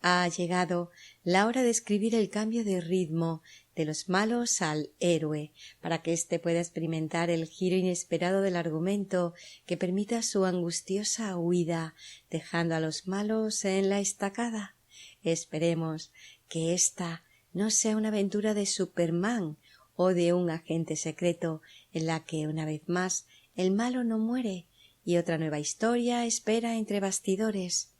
A: Ha llegado la hora de escribir el cambio de ritmo de los malos al héroe, para que éste pueda experimentar el giro inesperado del argumento que permita su angustiosa huida, dejando a los malos en la estacada. Esperemos que esta no sea una aventura de Superman o de un agente secreto en la que, una vez más, el malo no muere y otra nueva historia espera entre bastidores.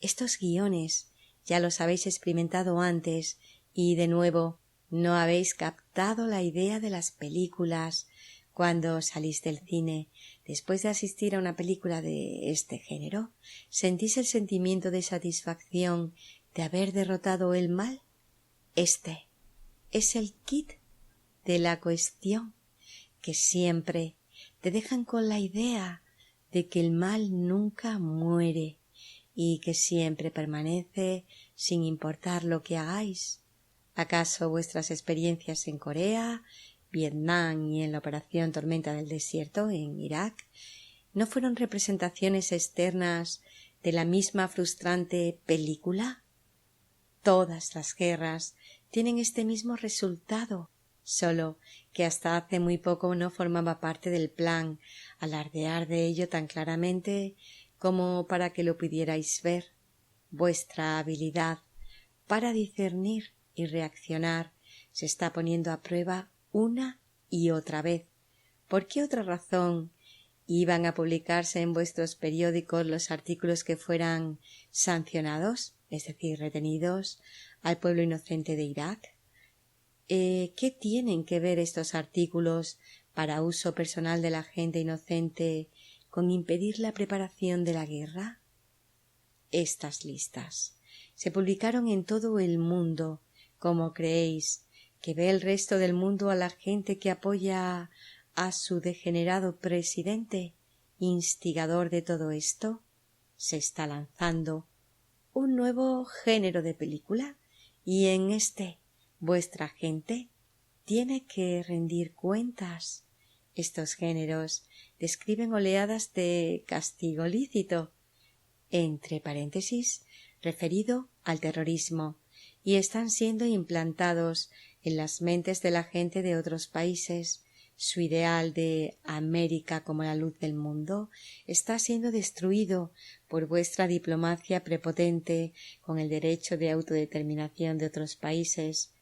A: Estos guiones ya los habéis experimentado antes y, de nuevo, no habéis captado la idea de las películas. Cuando salís del cine, después de asistir a una película de este género, ¿sentís el sentimiento de satisfacción de haber derrotado el mal? Este es el kit de la cuestión, que siempre te dejan con la idea de que el mal nunca muere y que siempre permanece sin importar lo que hagáis. ¿Acaso vuestras experiencias en Corea, Vietnam y en la Operación Tormenta del Desierto en Irak no fueron representaciones externas de la misma frustrante película? Todas las guerras tienen este mismo resultado, solo que hasta hace muy poco no formaba parte del plan alardear de ello tan claramente como para que lo pudierais ver. Vuestra habilidad para discernir y reaccionar se está poniendo a prueba una y otra vez. ¿Por qué otra razón iban a publicarse en vuestros periódicos los artículos que fueran sancionados, es decir, retenidos, al pueblo inocente de Irak? ¿Qué tienen que ver estos artículos para uso personal de la gente inocente con impedir la preparación de la guerra? Estas listas se publicaron en todo el mundo. ¿Cómo creéis que ve el resto del mundo a la gente que apoya a su degenerado presidente, instigador de todo esto? Se está lanzando un nuevo género de película y en este vuestra gente tiene que rendir cuentas. Estos géneros describen oleadas de castigo lícito, entre paréntesis, referido al terrorismo, y están siendo implantados en las mentes de la gente de otros países. Su ideal de América como la luz del mundo está siendo destruido por vuestra diplomacia prepotente con el derecho de autodeterminación de otros países.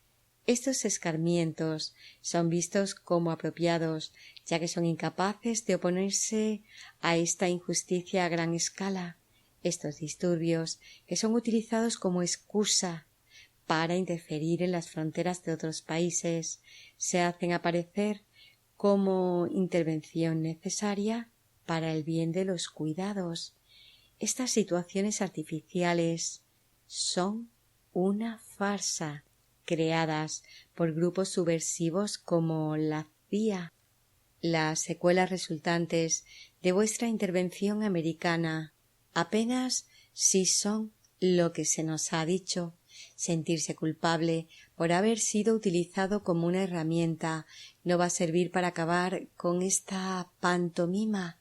A: Estos escarmientos son vistos como apropiados, ya que son incapaces de oponerse a esta injusticia a gran escala. Estos disturbios, que son utilizados como excusa para interferir en las fronteras de otros países, se hacen aparecer como intervención necesaria para el bien de los cuidados. Estas situaciones artificiales son una farsa, creadas por grupos subversivos como la CIA. Las secuelas resultantes de vuestra intervención americana apenas si son lo que se nos ha dicho. Sentirse culpable por haber sido utilizado como una herramienta no va a servir para acabar con esta pantomima.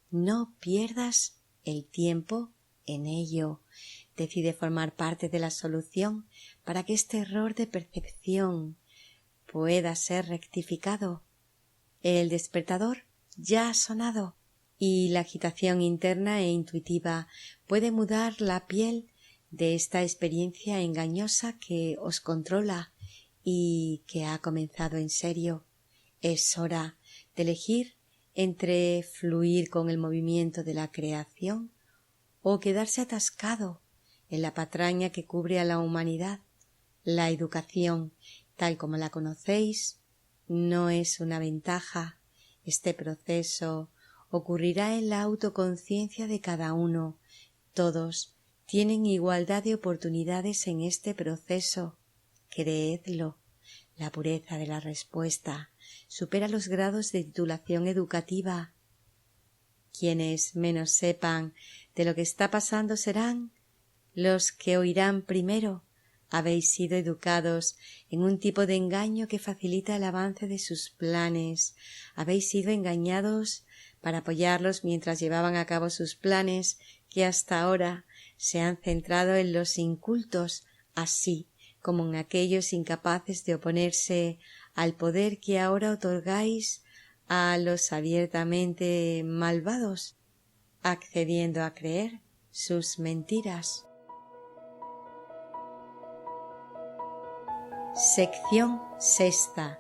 A: No pierdas el tiempo en ello. Decide formar parte de la solución para que este error de percepción pueda ser rectificado. El despertador ya ha sonado y la agitación interna e intuitiva puede mudar la piel de esta experiencia engañosa que os controla y que ha comenzado en serio. Es hora de elegir entre fluir con el movimiento de la creación o quedarse atascado en la patraña que cubre a la humanidad. La educación, tal como la conocéis, no es una ventaja. Este proceso ocurrirá en la autoconciencia de cada uno. Todos tienen igualdad de oportunidades en este proceso. Creedlo. La pureza de la respuesta supera los grados de titulación educativa. Quienes menos sepan de lo que está pasando serán los que oirán primero. Habéis sido educados en un tipo de engaño que facilita el avance de sus planes. Habéis sido engañados para apoyarlos mientras llevaban a cabo sus planes que hasta ahora se han centrado en los incultos, así como en aquellos incapaces de oponerse al poder que ahora otorgáis a los abiertamente malvados, accediendo a creer sus mentiras. Sección sexta.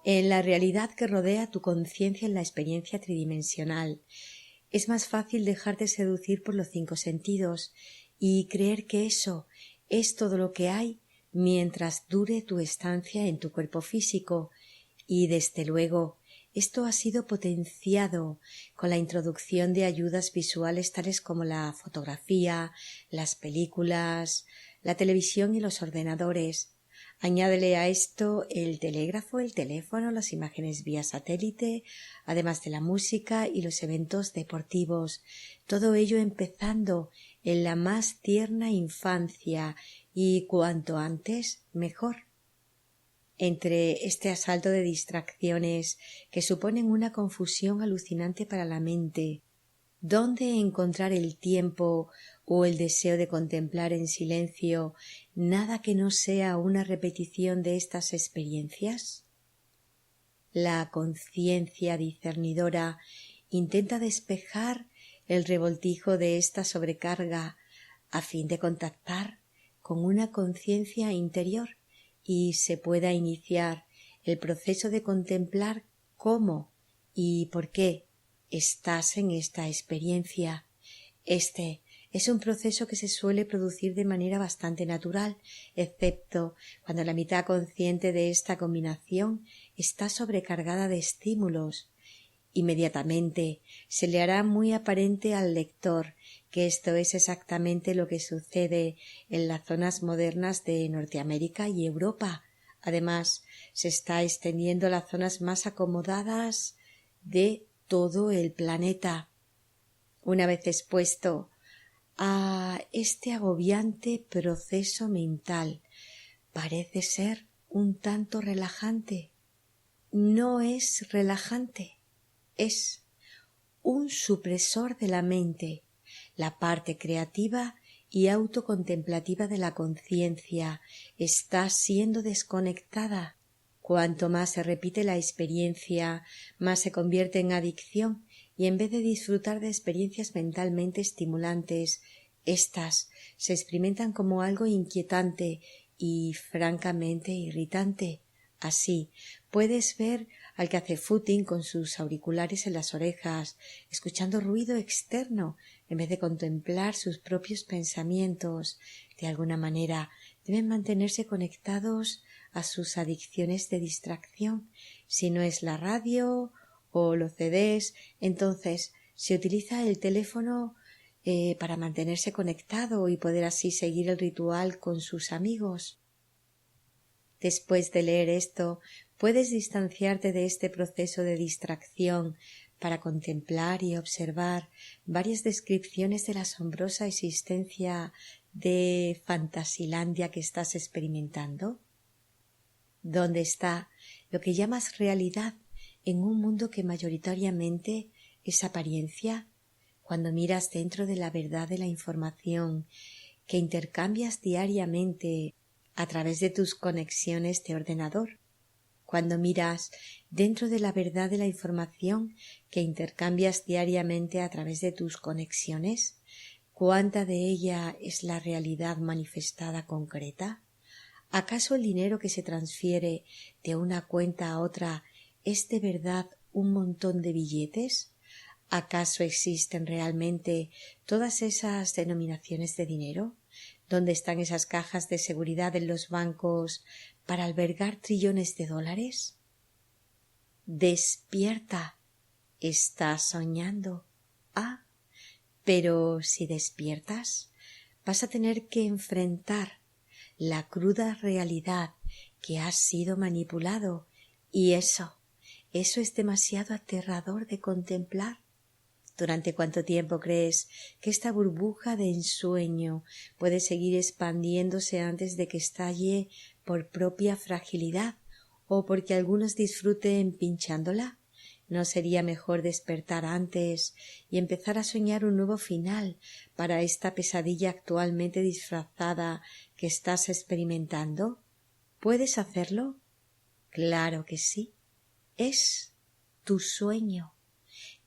A: En la realidad que rodea tu conciencia en la experiencia tridimensional, es más fácil dejarte seducir por los 5 sentidos y creer que eso es todo lo que hay mientras dure tu estancia en tu cuerpo físico, y desde luego esto ha sido potenciado con la introducción de ayudas visuales tales como la fotografía, las películas, la televisión y los ordenadores. Añádele a esto el telégrafo, el teléfono, las imágenes vía satélite, además de la música y los eventos deportivos, todo ello empezando en la más tierna infancia y cuanto antes mejor. Entre este asalto de distracciones que suponen una confusión alucinante para la mente, ¿dónde encontrar el tiempo o el deseo de contemplar en silencio nada que no sea una repetición de estas experiencias? La conciencia discernidora intenta despejar el revoltijo de esta sobrecarga a fin de contactar con una conciencia interior y se pueda iniciar el proceso de contemplar cómo y por qué estás en esta experiencia. Este es un proceso que se suele producir de manera bastante natural, excepto cuando la mitad consciente de esta combinación está sobrecargada de estímulos. Inmediatamente se le hará muy aparente al lector que esto es exactamente lo que sucede en las zonas modernas de Norteamérica y Europa. Además, se está extendiendo a las zonas más acomodadas de todo el planeta. Una vez expuesto a este agobiante proceso mental, parece ser un tanto relajante. No es relajante, es un supresor de la mente, la parte creativa y autocontemplativa de la conciencia está siendo desconectada. Cuanto más se repite la experiencia, más se convierte en adicción y en vez de disfrutar de experiencias mentalmente estimulantes, éstas se experimentan como algo inquietante y francamente irritante. Así, puedes ver al que hace footing con sus auriculares en las orejas, escuchando ruido externo, en vez de contemplar sus propios pensamientos. De alguna manera, deben mantenerse conectados a sus adicciones de distracción. Si no es la radio o los CDs, entonces se utiliza el teléfono para mantenerse conectado y poder así seguir el ritual con sus amigos. Después de leer esto, puedes distanciarte de este proceso de distracción para contemplar y observar varias descripciones de la asombrosa existencia de Fantasilandia que estás experimentando. ¿Dónde está lo que llamas realidad en un mundo que mayoritariamente es apariencia? Cuando miras dentro de la verdad de la información que intercambias diariamente a través de tus conexiones de ordenador, cuando miras dentro de la verdad de la información que intercambias diariamente a través de tus conexiones, ¿cuánta de ella es la realidad manifestada concreta? ¿Acaso el dinero que se transfiere de una cuenta a otra es de verdad un montón de billetes? ¿Acaso existen realmente todas esas denominaciones de dinero? ¿Dónde están esas cajas de seguridad en los bancos para albergar trillones de dólares? Despierta. Estás soñando. Ah, pero si despiertas, vas a tener que enfrentar la cruda realidad que has sido manipulado, y eso es demasiado aterrador de contemplar. ¿Durante cuánto tiempo crees que esta burbuja de ensueño puede seguir expandiéndose antes de que estalle por propia fragilidad o porque algunos disfruten pinchándola? ¿No sería mejor despertar antes y empezar a soñar un nuevo final para esta pesadilla actualmente disfrazada que estás experimentando? ¿Puedes hacerlo? Claro que sí. Es tu sueño.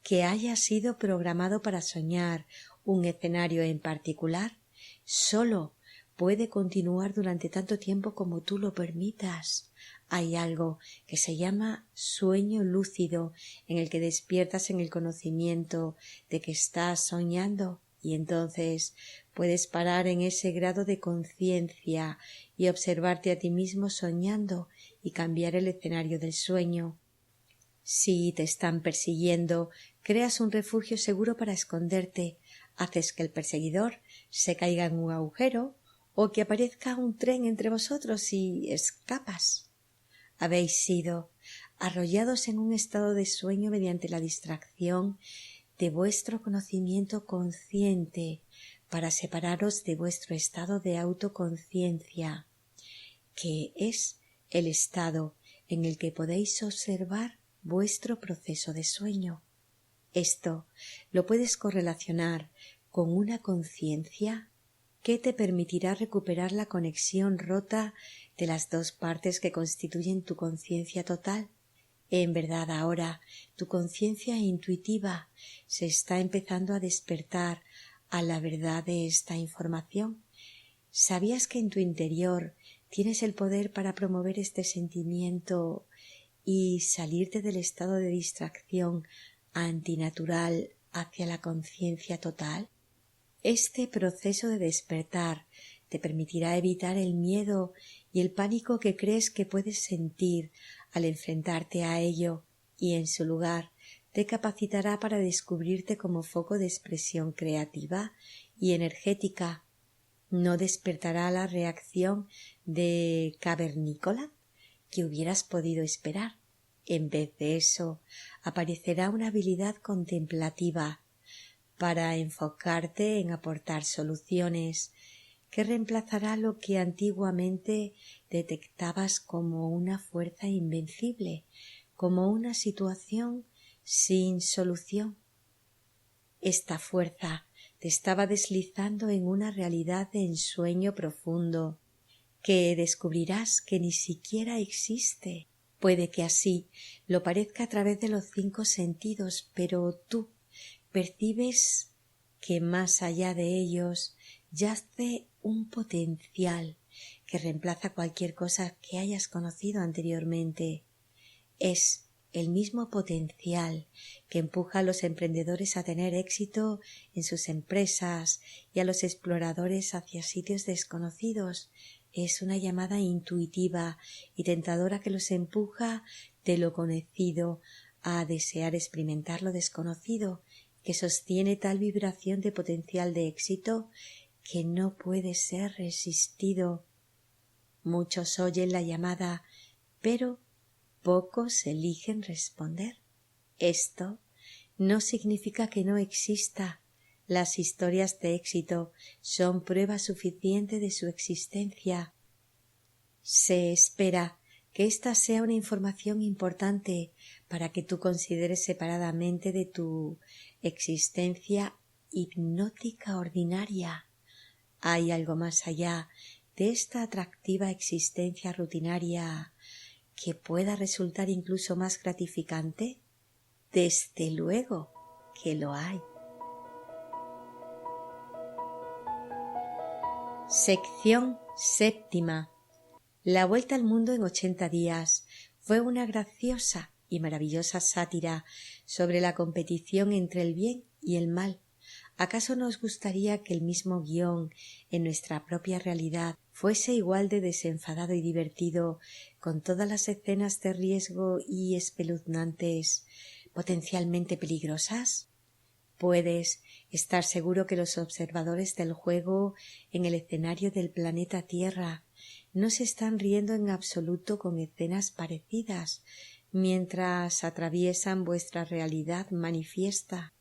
A: Que hayas sido programado para soñar un escenario en particular solo puede continuar durante tanto tiempo como tú lo permitas. Hay algo que se llama sueño lúcido, en el que despiertas en el conocimiento de que estás soñando, y entonces puedes parar en ese grado de conciencia y observarte a ti mismo soñando y cambiar el escenario del sueño. Si te están persiguiendo, creas un refugio seguro para esconderte, haces que el perseguidor se caiga en un agujero o que aparezca un tren entre vosotros y escapas. Habéis sido arrollados en un estado de sueño mediante la distracción de vuestro conocimiento consciente para separaros de vuestro estado de autoconciencia, que es el estado en el que podéis observar vuestro proceso de sueño. Esto lo puedes correlacionar con una conciencia que te permitirá recuperar la conexión rota de las dos partes que constituyen tu conciencia total. En verdad, ahora tu conciencia intuitiva se está empezando a despertar a la verdad de esta información. ¿Sabías que en tu interior tienes el poder para promover este sentimiento y salirte del estado de distracción antinatural hacia la conciencia total? Este proceso de despertar te permitirá evitar el miedo y el pánico que crees que puedes sentir al enfrentarte a ello, y en su lugar te capacitará para descubrirte como foco de expresión creativa y energética. No despertará la reacción de cavernícola que hubieras podido esperar. En vez de eso, aparecerá una habilidad contemplativa para enfocarte en aportar soluciones que reemplazará lo que antiguamente detectabas como una fuerza invencible, como una situación sin solución. Esta fuerza te estaba deslizando en una realidad de ensueño profundo que descubrirás que ni siquiera existe. Puede que así lo parezca a través de los 5 sentidos, pero tú percibes que más allá de ellos yace un potencial que reemplaza cualquier cosa que hayas conocido anteriormente. Es el mismo potencial que empuja a los emprendedores a tener éxito en sus empresas y a los exploradores hacia sitios desconocidos. Es una llamada intuitiva y tentadora que los empuja de lo conocido a desear experimentar lo desconocido, que sostiene tal vibración de potencial de éxito que no puede ser resistido. Muchos oyen la llamada, pero pocos eligen responder. Esto no significa que no exista. Las historias de éxito son prueba suficiente de su existencia. Se espera que esta sea una información importante para que tú consideres separadamente de tu existencia hipnótica ordinaria. ¿Hay algo más allá de esta atractiva existencia rutinaria que pueda resultar incluso más gratificante? Desde luego que lo hay. Sección 7. La vuelta al mundo en 80 días fue una graciosa y maravillosa sátira sobre la competición entre el bien y el mal. ¿Acaso nos gustaría que el mismo guión en nuestra propia realidad fuese igual de desenfadado y divertido, con todas las escenas de riesgo y espeluznantes, potencialmente peligrosas? Puedes estar seguro que los observadores del juego en el escenario del planeta Tierra no se están riendo en absoluto con escenas parecidas mientras atraviesan vuestra realidad manifiesta.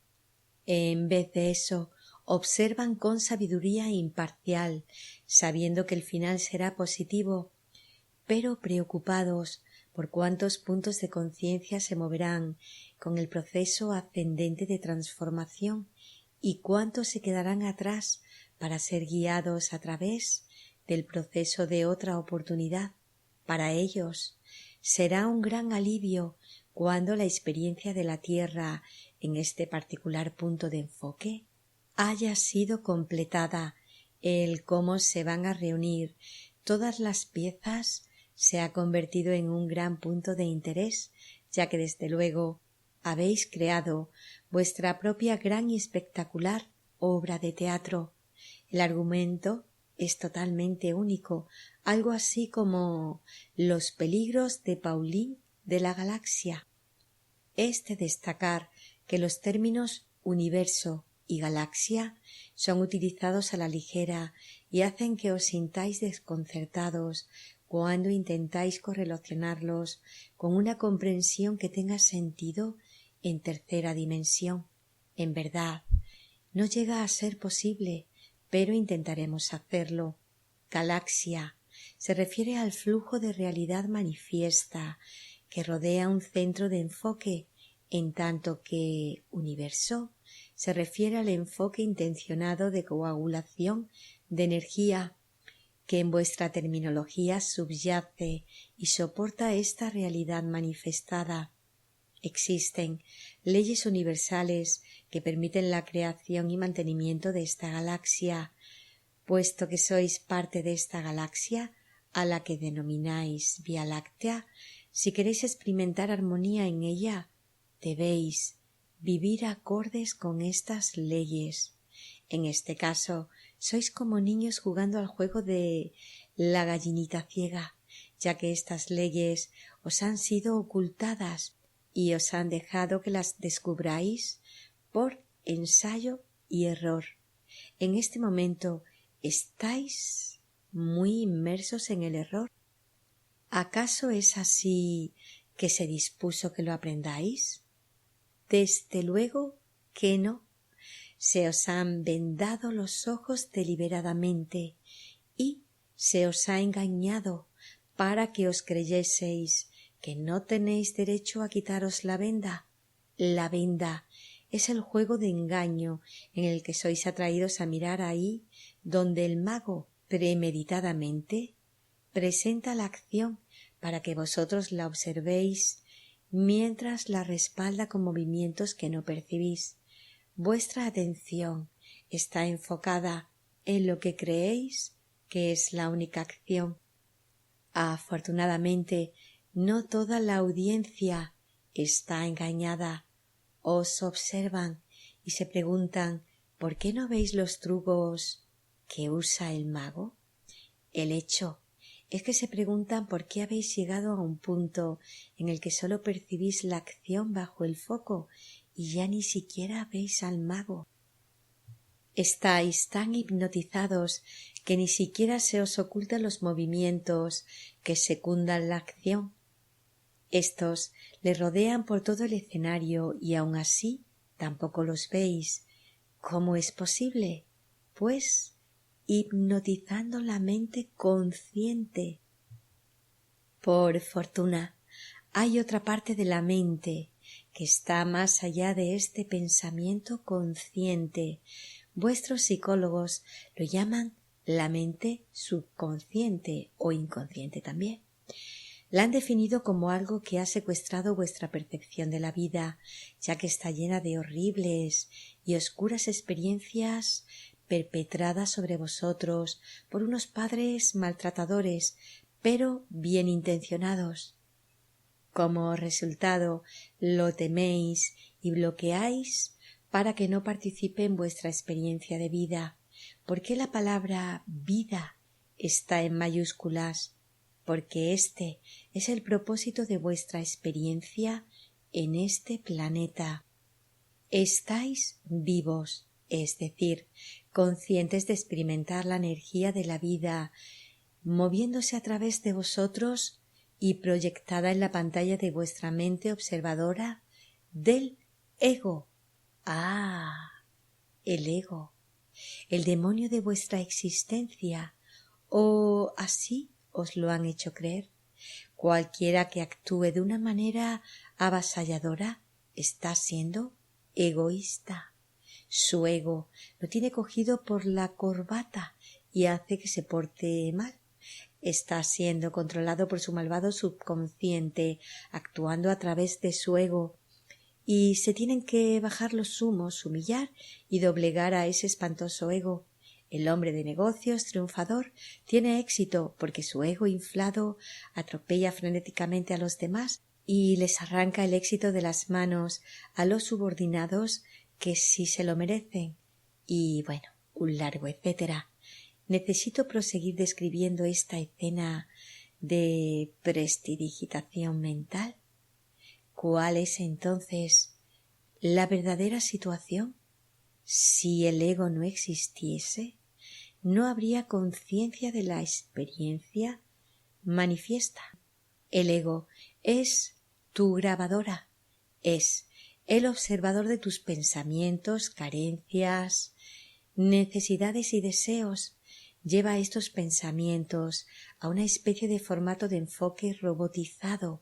A: En vez de eso, observan con sabiduría imparcial, sabiendo que el final será positivo, pero preocupados por cuántos puntos de conciencia se moverán con el proceso ascendente de transformación y cuántos se quedarán atrás para ser guiados a través del proceso de otra oportunidad. Para ellos será un gran alivio cuando la experiencia de la Tierra en este particular punto de enfoque haya sido completada. El cómo se van a reunir todas las piezas se ha convertido en un gran punto de interés, ya que desde luego habéis creado vuestra propia gran y espectacular obra de teatro. El argumento es totalmente único, algo así como los peligros de Pauline de la galaxia. Es de destacar que los términos universo y galaxia son utilizados a la ligera y hacen que os sintáis desconcertados cuando intentáis correlacionarlos con una comprensión que tenga sentido en tercera dimensión. En verdad, no llega a ser posible, pero intentaremos hacerlo. Galaxia se refiere al flujo de realidad manifiesta que rodea un centro de enfoque, en tanto que universo se refiere al enfoque intencionado de coagulación de energía que en vuestra terminología subyace y soporta esta realidad manifestada. Existen leyes universales que permiten la creación y mantenimiento de esta galaxia. Puesto que sois parte de esta galaxia, a la que denomináis Vía Láctea, si queréis experimentar armonía en ella, debéis vivir acordes con estas leyes. En este caso, sois como niños jugando al juego de la gallinita ciega, ya que estas leyes os han sido ocultadas y os han dejado que las descubráis por ensayo y error. En este momento estáis muy inmersos en el error. ¿Acaso es así que se dispuso que lo aprendáis? Desde luego que no. Se os han vendado los ojos deliberadamente y se os ha engañado para que os creyeseis que no tenéis derecho a quitaros la venda. La venda es el juego de engaño en el que sois atraídos a mirar ahí donde el mago premeditadamente presenta la acción para que vosotros la observéis mientras la respalda con movimientos que no percibís. Vuestra atención está enfocada en lo que creéis que es la única acción. Afortunadamente, no toda la audiencia está engañada. Os observan y se preguntan ¿por qué no veis los trucos que usa el mago? El hecho es que se preguntan por qué habéis llegado a un punto en el que solo percibís la acción bajo el foco y ya ni siquiera veis al mago. Estáis tan hipnotizados que ni siquiera se os ocultan los movimientos que secundan la acción. Estos le rodean por todo el escenario y aun así tampoco los veis. ¿Cómo es posible? Pues hipnotizando la mente consciente. Por fortuna, hay otra parte de la mente que está más allá de este pensamiento consciente. Vuestros psicólogos lo llaman la mente subconsciente o inconsciente también. La han definido como algo que ha secuestrado vuestra percepción de la vida, ya que está llena de horribles y oscuras experiencias perpetradas sobre vosotros por unos padres maltratadores, pero bien intencionados. Como resultado, lo teméis y bloqueáis para que no participe en vuestra experiencia de vida. ¿Por qué la palabra vida está en mayúsculas? Porque este es el propósito de vuestra experiencia en este planeta. Estáis vivos, es decir, conscientes de experimentar la energía de la vida, moviéndose a través de vosotros y proyectada en la pantalla de vuestra mente observadora del ego. El ego, el demonio de vuestra existencia, o así os lo han hecho creer. Cualquiera que actúe de una manera avasalladora está siendo egoísta. Su ego lo tiene cogido por la corbata y hace que se porte mal. Está siendo controlado por su malvado subconsciente, actuando a través de su ego, y se tienen que bajar los humos, humillar y doblegar a ese espantoso ego. El hombre de negocios triunfador tiene éxito porque su ego inflado atropella frenéticamente a los demás y les arranca el éxito de las manos a los subordinados que sí se lo merecen. Y bueno, un largo etcétera. Necesito proseguir describiendo esta escena de prestidigitación mental. ¿Cuál es entonces la verdadera situación? Si el ego no existiese, no habría conciencia de la experiencia manifiesta. El ego es tu grabadora, es el observador de tus pensamientos, carencias, necesidades y deseos. Lleva estos pensamientos a una especie de formato de enfoque robotizado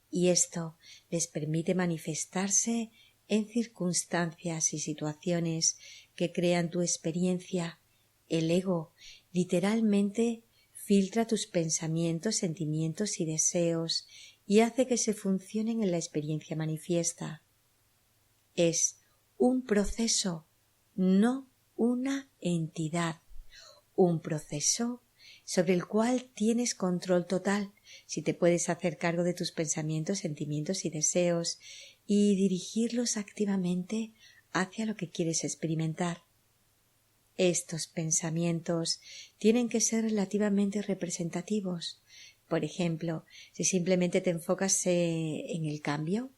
A: y esto les permite manifestarse en circunstancias y situaciones que crean tu experiencia. El ego literalmente filtra tus pensamientos, sentimientos y deseos y hace que se funcionen en la experiencia manifiesta. Es un proceso, no una entidad. Un proceso sobre el cual tienes control total si te puedes hacer cargo de tus pensamientos, sentimientos y deseos y dirigirlos activamente hacia lo que quieres experimentar. Estos pensamientos tienen que ser relativamente representativos. Por ejemplo, si simplemente te enfocas en el cambio,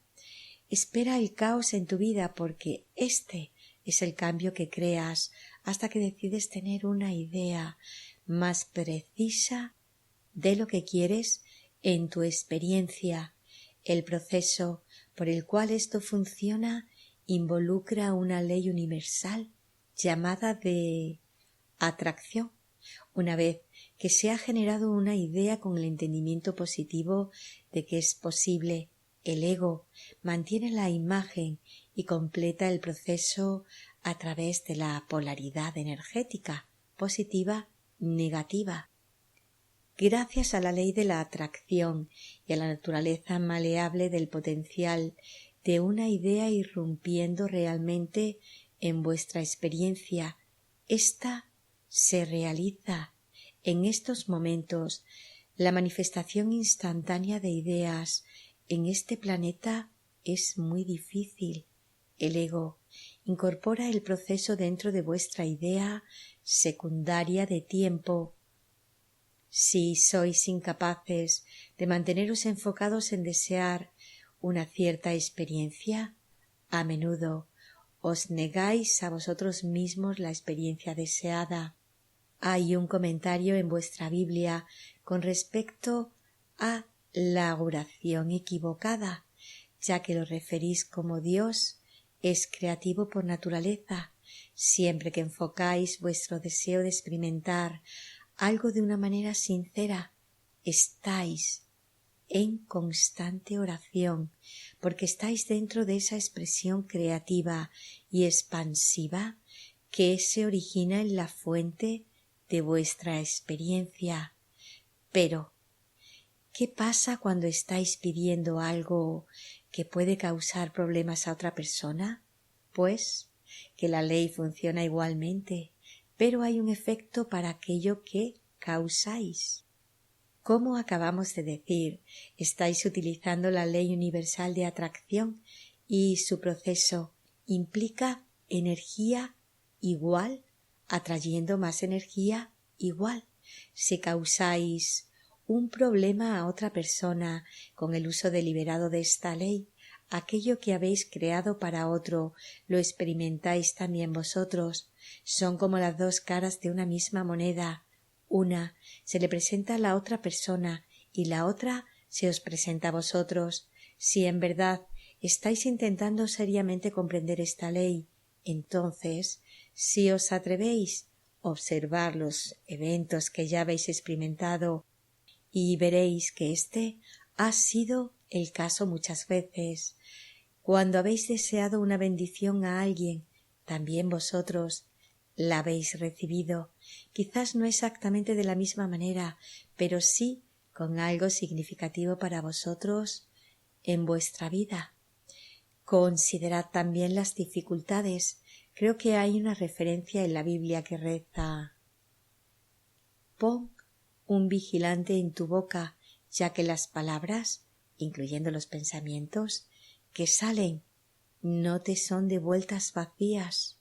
A: espera el caos en tu vida porque este es el cambio que creas hasta que decides tener una idea más precisa de lo que quieres en tu experiencia. El proceso por el cual esto funciona involucra una ley universal llamada de atracción. Una vez que se ha generado una idea con el entendimiento positivo de que es posible, el ego mantiene la imagen y completa el proceso a través de la polaridad energética, positiva, negativa. Gracias a la ley de la atracción y a la naturaleza maleable del potencial de una idea irrumpiendo realmente en vuestra experiencia, ésta se realiza. En estos momentos, la manifestación instantánea de ideas en este planeta es muy difícil. El ego incorpora el proceso dentro de vuestra idea secundaria de tiempo. Si sois incapaces de manteneros enfocados en desear una cierta experiencia, a menudo os negáis a vosotros mismos la experiencia deseada. Hay un comentario en vuestra Biblia con respecto a la oración equivocada, ya que lo referís como Dios es creativo por naturaleza. Siempre que enfocáis vuestro deseo de experimentar algo de una manera sincera, estáis en constante oración, porque estáis dentro de esa expresión creativa y expansiva que se origina en la fuente de vuestra experiencia. Pero, ¿qué pasa cuando estáis pidiendo algo que puede causar problemas a otra persona? Pues que la ley funciona igualmente, pero hay un efecto para aquello que causáis. Como acabamos de decir, estáis utilizando la ley universal de atracción y su proceso implica energía igual, atrayendo más energía igual. Si causáis un problema a otra persona con el uso deliberado de esta ley, aquello que habéis creado para otro lo experimentáis también vosotros. Son como las dos caras de una misma moneda. Una se le presenta a la otra persona y la otra se os presenta a vosotros. Si en verdad estáis intentando seriamente comprender esta ley, entonces, si os atrevéis a observar los eventos que ya habéis experimentado y veréis que éste Ha sido el caso muchas veces. Cuando habéis deseado una bendición a alguien, también vosotros la habéis recibido, quizás no exactamente de la misma manera, pero sí con algo significativo para vosotros en vuestra vida. Considerad también las dificultades. Creo que hay una referencia en la Biblia que reza: pon un vigilante en tu boca, ya que las palabras, incluyendo los pensamientos, que salen no te son devueltas vacías.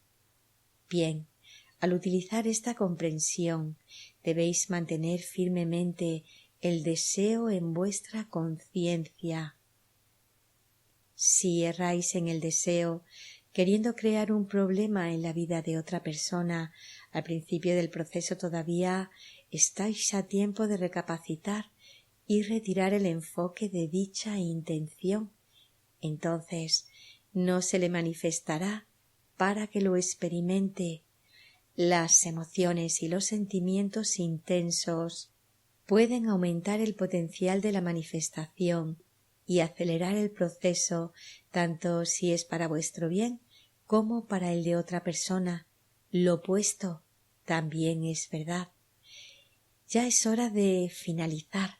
A: Bien, al utilizar esta comprensión, debéis mantener firmemente el deseo en vuestra conciencia. Si erráis en el deseo, queriendo crear un problema en la vida de otra persona, al principio del proceso todavía estáis a tiempo de recapacitar y retirar el enfoque de dicha intención. Entonces no se le manifestará para que lo experimente. Las emociones y los sentimientos intensos pueden aumentar el potencial de la manifestación y acelerar el proceso, tanto si es para vuestro bien como para el de otra persona. Lo opuesto también es verdad. Ya es hora de finalizar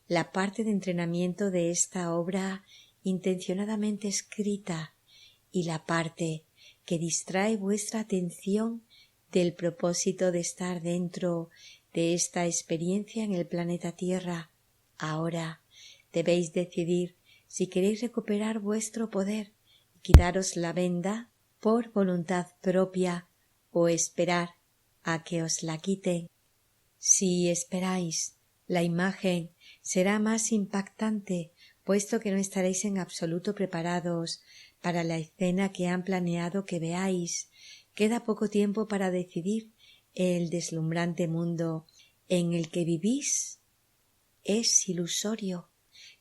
A: la parte de entrenamiento de esta obra intencionadamente escrita y la parte que distrae vuestra atención del propósito de estar dentro de esta experiencia en el planeta Tierra. Ahora debéis decidir si queréis recuperar vuestro poder y quitaros la venda por voluntad propia o esperar a que os la quiten. Si esperáis, la imagen será más impactante, puesto que no estaréis en absoluto preparados para la escena que han planeado que veáis. Queda poco tiempo para decidir. El deslumbrante mundo en el que vivís es ilusorio.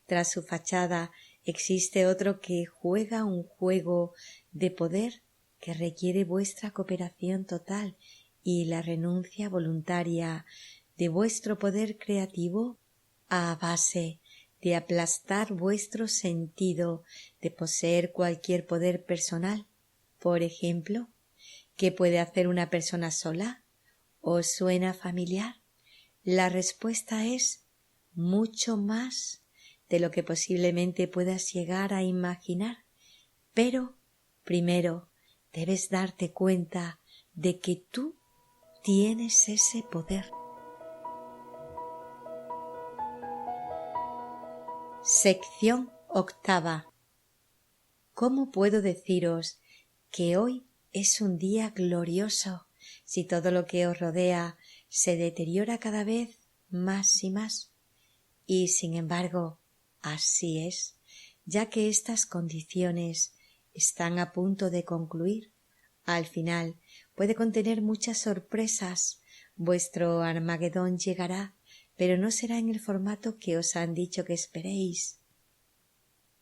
A: Tras su fachada existe otro que juega un juego de poder que requiere vuestra cooperación total y la renuncia voluntaria de vuestro poder creativo a base de aplastar vuestro sentido de poseer cualquier poder personal. Por ejemplo, ¿qué puede hacer una persona sola? ¿Os suena familiar? La respuesta es mucho más de lo que posiblemente puedas llegar a imaginar. Pero primero debes darte cuenta de que tú tienes ese poder. Sección octava. ¿Cómo puedo deciros que hoy es un día glorioso si todo lo que os rodea se deteriora cada vez más y más? Y sin embargo, así es, ya que estas condiciones están a punto de concluir. Al final puede contener muchas sorpresas. Vuestro Armagedón llegará, pero no será en el formato que os han dicho que esperéis.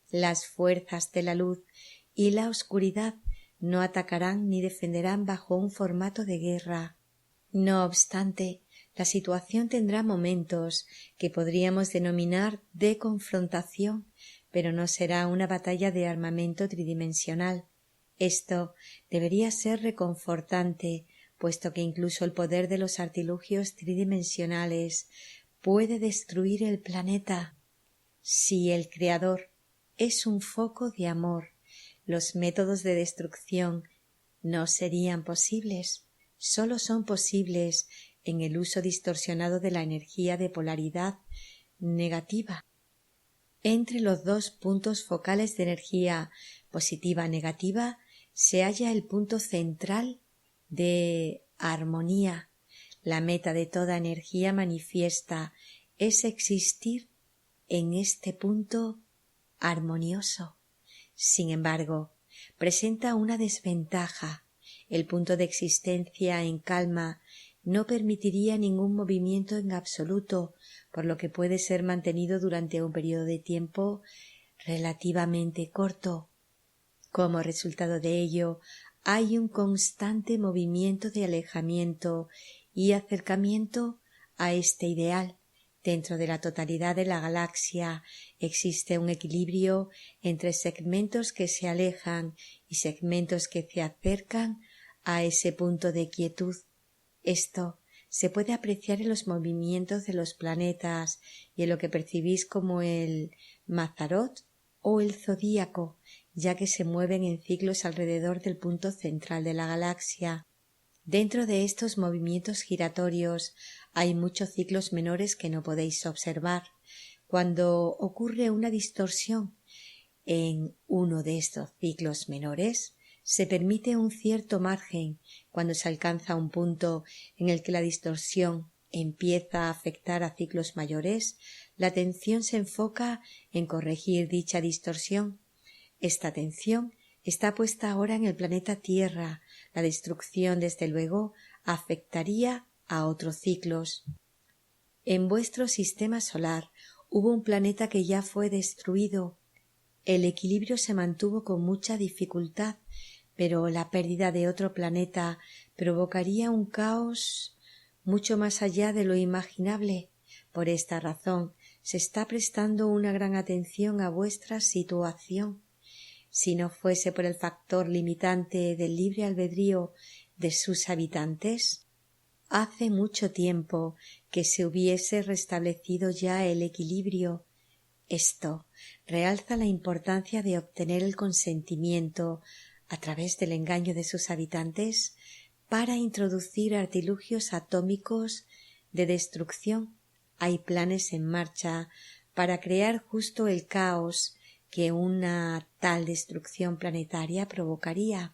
A: Las fuerzas de la luz y la oscuridad no atacarán ni defenderán bajo un formato de guerra. No obstante, la situación tendrá momentos que podríamos denominar de confrontación, pero no será una batalla de armamento tridimensional. Esto debería ser reconfortante, puesto que incluso el poder de los artilugios tridimensionales puede destruir el planeta. Si el Creador es un foco de amor, los métodos de destrucción no serían posibles. Solo son posibles en el uso distorsionado de la energía de polaridad negativa. Entre los dos puntos focales de energía positiva-negativa se halla el punto central de armonía. La meta de toda energía manifiesta es existir en este punto armonioso. Sin embargo, presenta una desventaja. El punto de existencia en calma no permitiría ningún movimiento en absoluto, por lo que puede ser mantenido durante un periodo de tiempo relativamente corto. Como resultado de ello, hay un constante movimiento de alejamiento y acercamiento a este ideal, Dentro de la totalidad de la galaxia existe un equilibrio entre segmentos que se alejan y segmentos que se acercan a ese punto de quietud. Esto se puede apreciar en los movimientos de los planetas y en lo que percibís como el Mazzaroth o el zodíaco, ya que se mueven en ciclos alrededor del punto central de la galaxia. Dentro de estos movimientos giratorios hay muchos ciclos menores que no podéis observar. Cuando ocurre una distorsión en uno de estos ciclos menores, se permite un cierto margen. Cuando se alcanza un punto en el que la distorsión empieza a afectar a ciclos mayores, la atención se enfoca en corregir dicha distorsión. Esta atención está puesta ahora en el planeta Tierra. La destrucción, desde luego, afectaría a otros ciclos. En vuestro sistema solar hubo un planeta que ya fue destruido. El equilibrio se mantuvo con mucha dificultad, pero la pérdida de otro planeta provocaría un caos mucho más allá de lo imaginable. Por esta razón, se está prestando una gran atención a vuestra situación. Si no fuese por el factor limitante del libre albedrío de sus habitantes, hace mucho tiempo que se hubiese restablecido ya el equilibrio. Esto realza la importancia de obtener el consentimiento a través del engaño de sus habitantes para introducir artilugios atómicos de destrucción. Hay planes en marcha para crear justo el caos que una tal destrucción planetaria provocaría.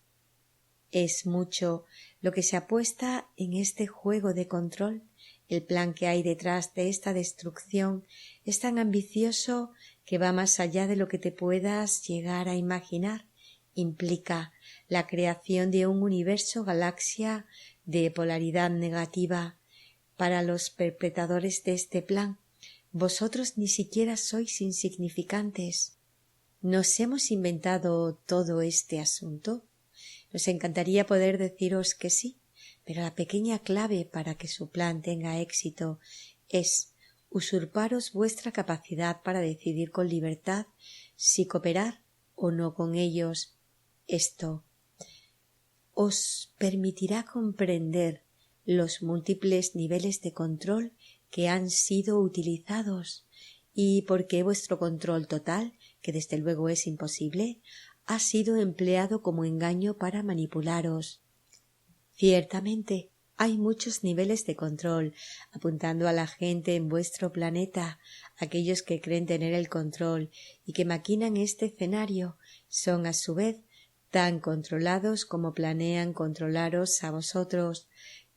A: Es mucho lo que se apuesta en este juego de control. El plan que hay detrás de esta destrucción es tan ambicioso que va más allá de lo que te puedas llegar a imaginar. Implica la creación de un universo galaxia de polaridad negativa. Para los perpetradores de este plan, vosotros ni siquiera sois insignificantes. ¿Nos hemos inventado todo este asunto? Nos encantaría poder deciros que sí, pero la pequeña clave para que su plan tenga éxito es usurparos vuestra capacidad para decidir con libertad si cooperar o no con ellos. Esto os permitirá comprender los múltiples niveles de control que han sido utilizados y por qué vuestro control total, que desde luego es imposible, ha sido empleado como engaño para manipularos. Ciertamente, hay muchos niveles de control apuntando a la gente en vuestro planeta. Aquellos que creen tener el control y que maquinan este escenario son a su vez tan controlados como planean controlaros a vosotros.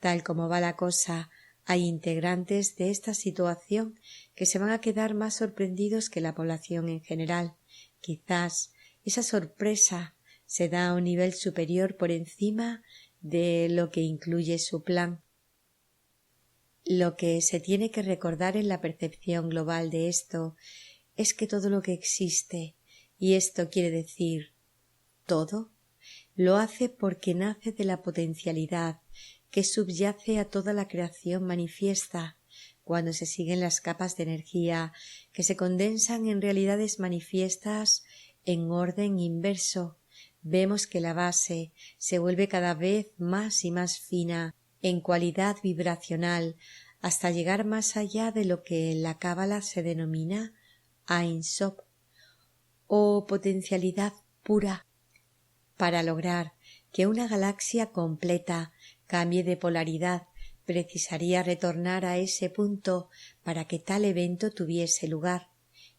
A: Tal como va la cosa, hay integrantes de esta situación que se van a quedar más sorprendidos que la población en general. Quizás esa sorpresa se da a un nivel superior por encima de lo que incluye su plan. Lo que se tiene que recordar en la percepción global de esto es que todo lo que existe, y esto quiere decir todo, lo hace porque nace de la potencialidad que subyace a toda la creación manifiesta. Cuando se siguen las capas de energía que se condensan en realidades manifiestas en orden inverso, vemos que la base se vuelve cada vez más y más fina en cualidad vibracional hasta llegar más allá de lo que en la cábala se denomina Ein Sof o potencialidad pura. Para lograr que una galaxia completa cambie de polaridad, precisaría retornar a ese punto para que tal evento tuviese lugar.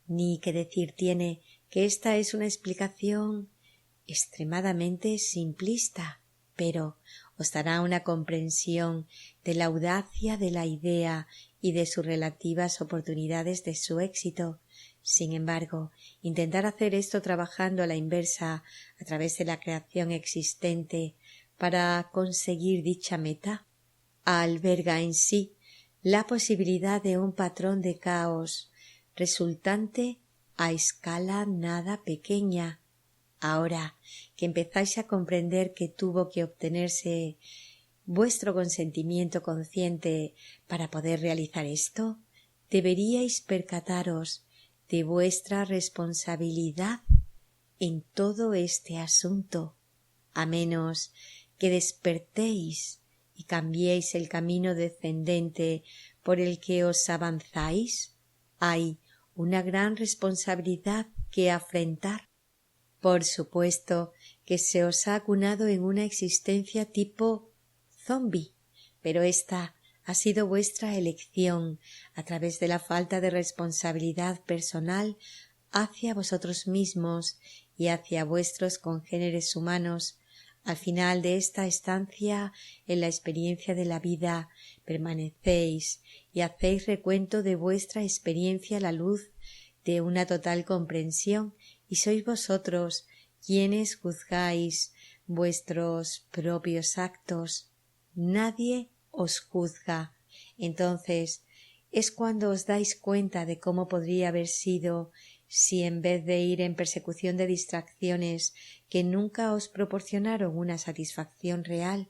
A: Ni que decir tiene que esta es una explicación extremadamente simplista, pero os dará una comprensión de la audacia de la idea y de sus relativas oportunidades de su éxito. Sin embargo, intentar hacer esto trabajando a la inversa a través de la creación existente para conseguir dicha meta alberga en sí la posibilidad de un patrón de caos resultante a escala nada pequeña. Ahora que empezáis a comprender que tuvo que obtenerse vuestro consentimiento consciente para poder realizar esto, deberíais percataros de vuestra responsabilidad en todo este asunto, a menos que despertéis y cambiéis el camino descendente por el que os avanzáis. Hay una gran responsabilidad que afrontar. Por supuesto que se os ha cunado en una existencia tipo zombie, pero esta ha sido vuestra elección a través de la falta de responsabilidad personal hacia vosotros mismos y hacia vuestros congéneres humanos. Al final de esta estancia en la experiencia de la vida, permanecéis y hacéis recuento de vuestra experiencia a la luz de una total comprensión, y sois vosotros quienes juzgáis vuestros propios actos. Nadie os juzga. Entonces es cuando os dais cuenta de cómo podría haber sido si, en vez de ir en persecución de distracciones que nunca os proporcionaron una satisfacción real,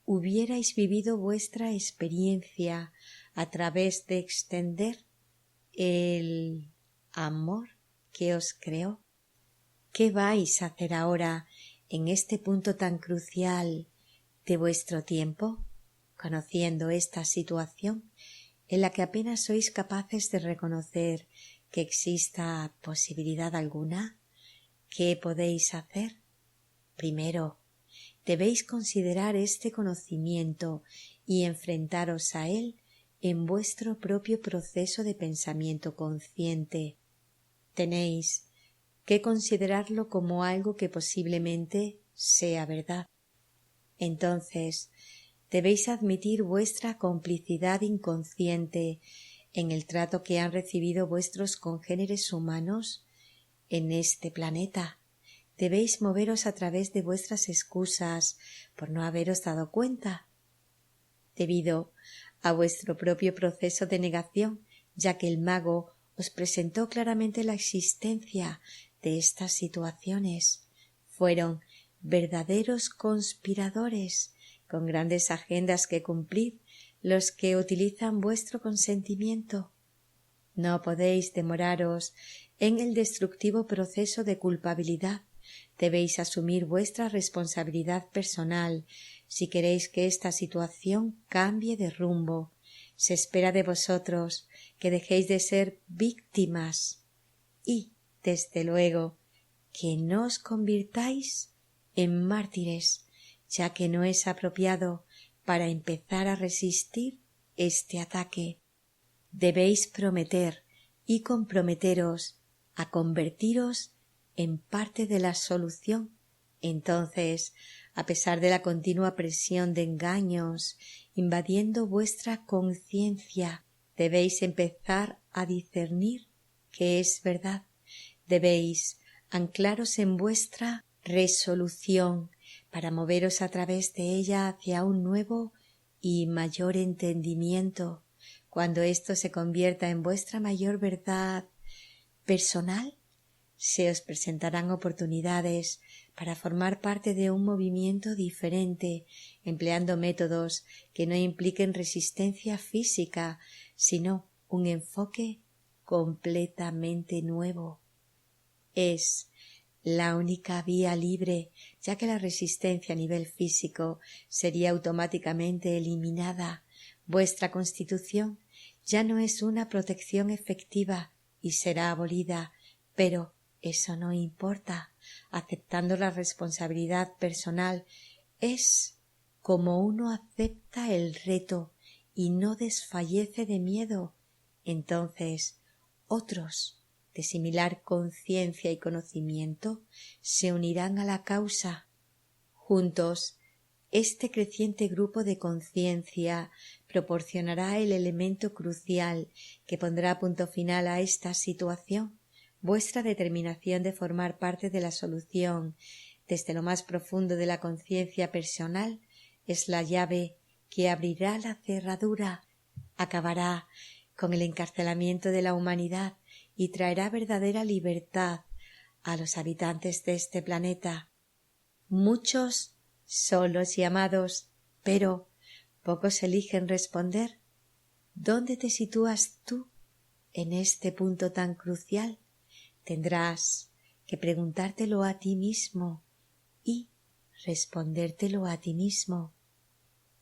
A: hubierais vivido vuestra experiencia a través de extender el amor que os creó. ¿Qué vais a hacer ahora en este punto tan crucial de vuestro tiempo, conociendo esta situación en la que apenas sois capaces de reconocer que exista posibilidad alguna? ¿Qué podéis hacer? Primero, debéis considerar este conocimiento y enfrentaros a él en vuestro propio proceso de pensamiento consciente. Tenéis que considerarlo como algo que posiblemente sea verdad. Entonces, debéis admitir vuestra complicidad inconsciente en el trato que han recibido vuestros congéneres humanos en este planeta. Debéis moveros a través de vuestras excusas por no haberos dado cuenta, debido a vuestro propio proceso de negación, ya que el mago os presentó claramente la existencia de estas situaciones. Fueron verdaderos conspiradores con grandes agendas que cumplir los que utilizan vuestro consentimiento. No podéis demoraros en el destructivo proceso de culpabilidad. Debéis asumir vuestra responsabilidad personal si queréis que esta situación cambie de rumbo. Se espera de vosotros que dejéis de ser víctimas y, desde luego, que no os convirtáis en mártires, ya que no es apropiado para empezar a resistir este ataque. Debéis prometer y comprometeros a convertiros en parte de la solución. Entonces, a pesar de la continua presión de engaños invadiendo vuestra conciencia, debéis empezar a discernir qué es verdad. Debéis anclaros en vuestra resolución para moveros a través de ella hacia un nuevo y mayor entendimiento. Cuando esto se convierta en vuestra mayor verdad personal, se os presentarán oportunidades para formar parte de un movimiento diferente, empleando métodos que no impliquen resistencia física, sino un enfoque completamente nuevo. Es la única vía libre, ya que la resistencia a nivel físico sería automáticamente eliminada. Vuestra constitución ya no es una protección efectiva y será abolida, pero eso no importa. Aceptando la responsabilidad personal es como uno acepta el reto y no desfallece de miedo. Entonces, otros de similar conciencia y conocimiento se unirán a la causa. Juntos, este creciente grupo de conciencia proporcionará el elemento crucial que pondrá punto final a esta situación. Vuestra determinación de formar parte de la solución desde lo más profundo de la conciencia personal es la llave que abrirá la cerradura, acabará con el encarcelamiento de la humanidad y traerá verdadera libertad a los habitantes de este planeta. Muchos son los llamados, pero pocos eligen responder. ¿Dónde te sitúas tú en este punto tan crucial, tendrás que preguntártelo a ti mismo y respondértelo a ti mismo.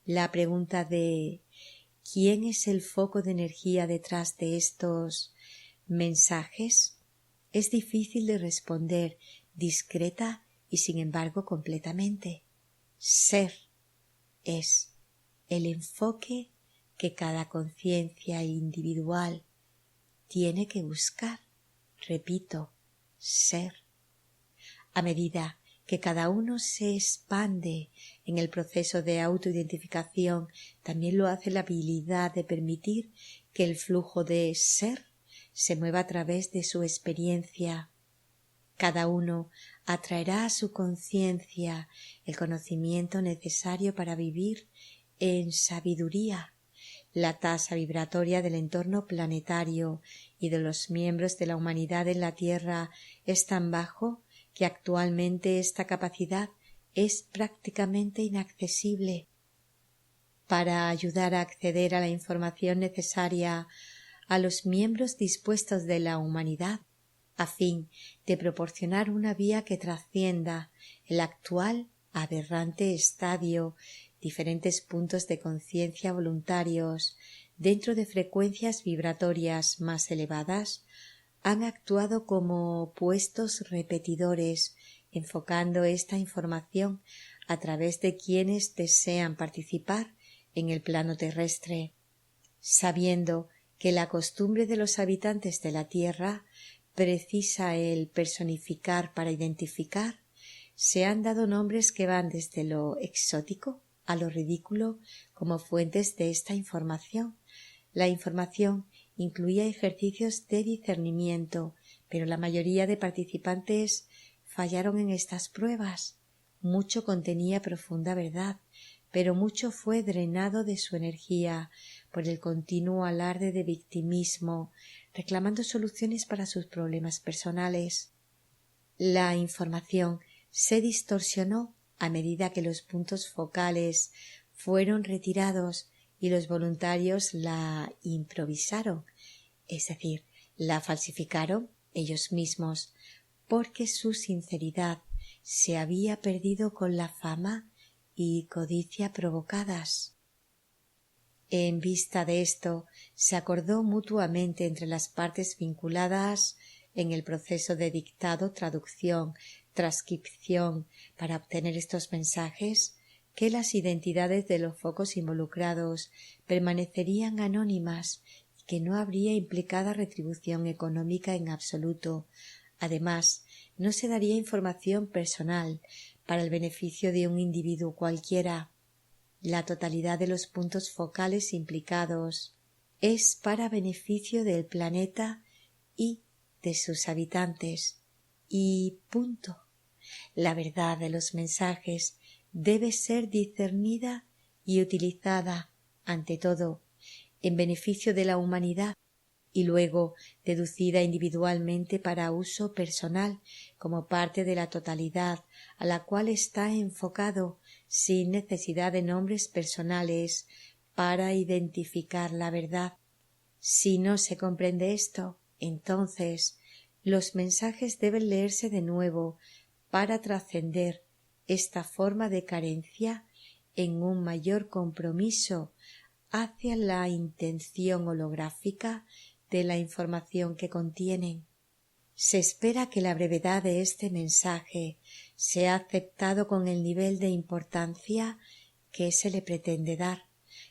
A: La pregunta de ¿quién es el foco de energía detrás de estos mensajes? Es difícil de responder discreta y sin embargo completamente. Ser es el enfoque que cada conciencia individual tiene que buscar. Repito, ser. A medida que cada uno se expande en el proceso de autoidentificación, también lo hace la habilidad de permitir que el flujo de ser se mueva a través de su experiencia. Cada uno atraerá a su conciencia el conocimiento necesario para vivir en sabiduría. La tasa vibratoria del entorno planetario y de los miembros de la humanidad en la Tierra es tan bajo que actualmente esta capacidad es prácticamente inaccesible. Para ayudar a acceder a la información necesaria a los miembros dispuestos de la humanidad, a fin de proporcionar una vía que trascienda el actual aberrante estadio, diferentes puntos de conciencia voluntarios dentro de frecuencias vibratorias más elevadas han actuado como puestos repetidores, enfocando esta información a través de quienes desean participar en el plano terrestre, sabiendo que la costumbre de los habitantes de la Tierra precisa el personificar para identificar. Se han dado nombres que van desde lo exótico a lo ridículo como fuentes de esta información. La información incluía ejercicios de discernimiento, pero la mayoría de participantes fallaron en estas pruebas. Mucho contenía profunda verdad, pero mucho fue drenado de su energía por el continuo alarde de victimismo, reclamando soluciones para sus problemas personales. La información se distorsionó a medida que los puntos focales fueron retirados y los voluntarios la improvisaron, es decir, la falsificaron ellos mismos, porque su sinceridad se había perdido con la fama y codicia provocadas. En vista de esto, se acordó mutuamente entre las partes vinculadas en el proceso de dictado, traducción, transcripción para obtener estos mensajes, que las identidades de los focos involucrados permanecerían anónimas y que no habría implicada retribución económica en absoluto. Además, no se daría información personal para el beneficio de un individuo cualquiera. La totalidad de los puntos focales implicados es para beneficio del planeta y de sus habitantes. Y punto. La verdad de los mensajes debe ser discernida y utilizada, ante todo, en beneficio de la humanidad y luego deducida individualmente para uso personal como parte de la totalidad a la cual está enfocado, sin necesidad de nombres personales para identificar la verdad. Si no se comprende esto, entonces los mensajes deben leerse de nuevo para trascender esta forma de carencia en un mayor compromiso hacia la intención holográfica de la información que contienen. Se espera que la brevedad de este mensaje sea aceptado con el nivel de importancia que se le pretende dar.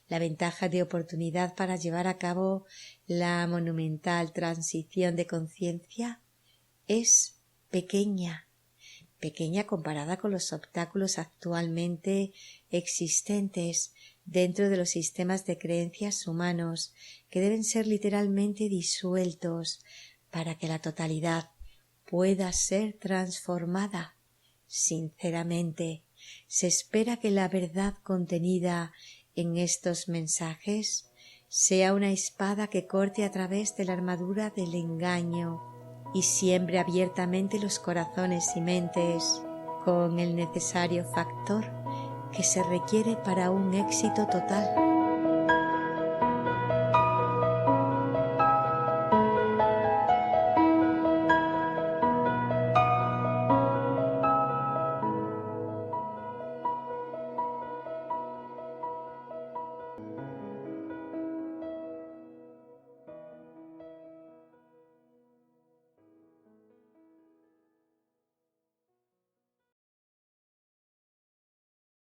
A: La ventaja de oportunidad para llevar a cabo la monumental transición de conciencia es pequeña comparada con los obstáculos actualmente existentes dentro de los sistemas de creencias humanos que deben ser literalmente disueltos para que la totalidad pueda ser transformada. Sinceramente, se espera que la verdad contenida en estos mensajes sea una espada que corte a través de la armadura del engaño y siembre abiertamente los corazones y mentes con el necesario factor que se requiere para un éxito total.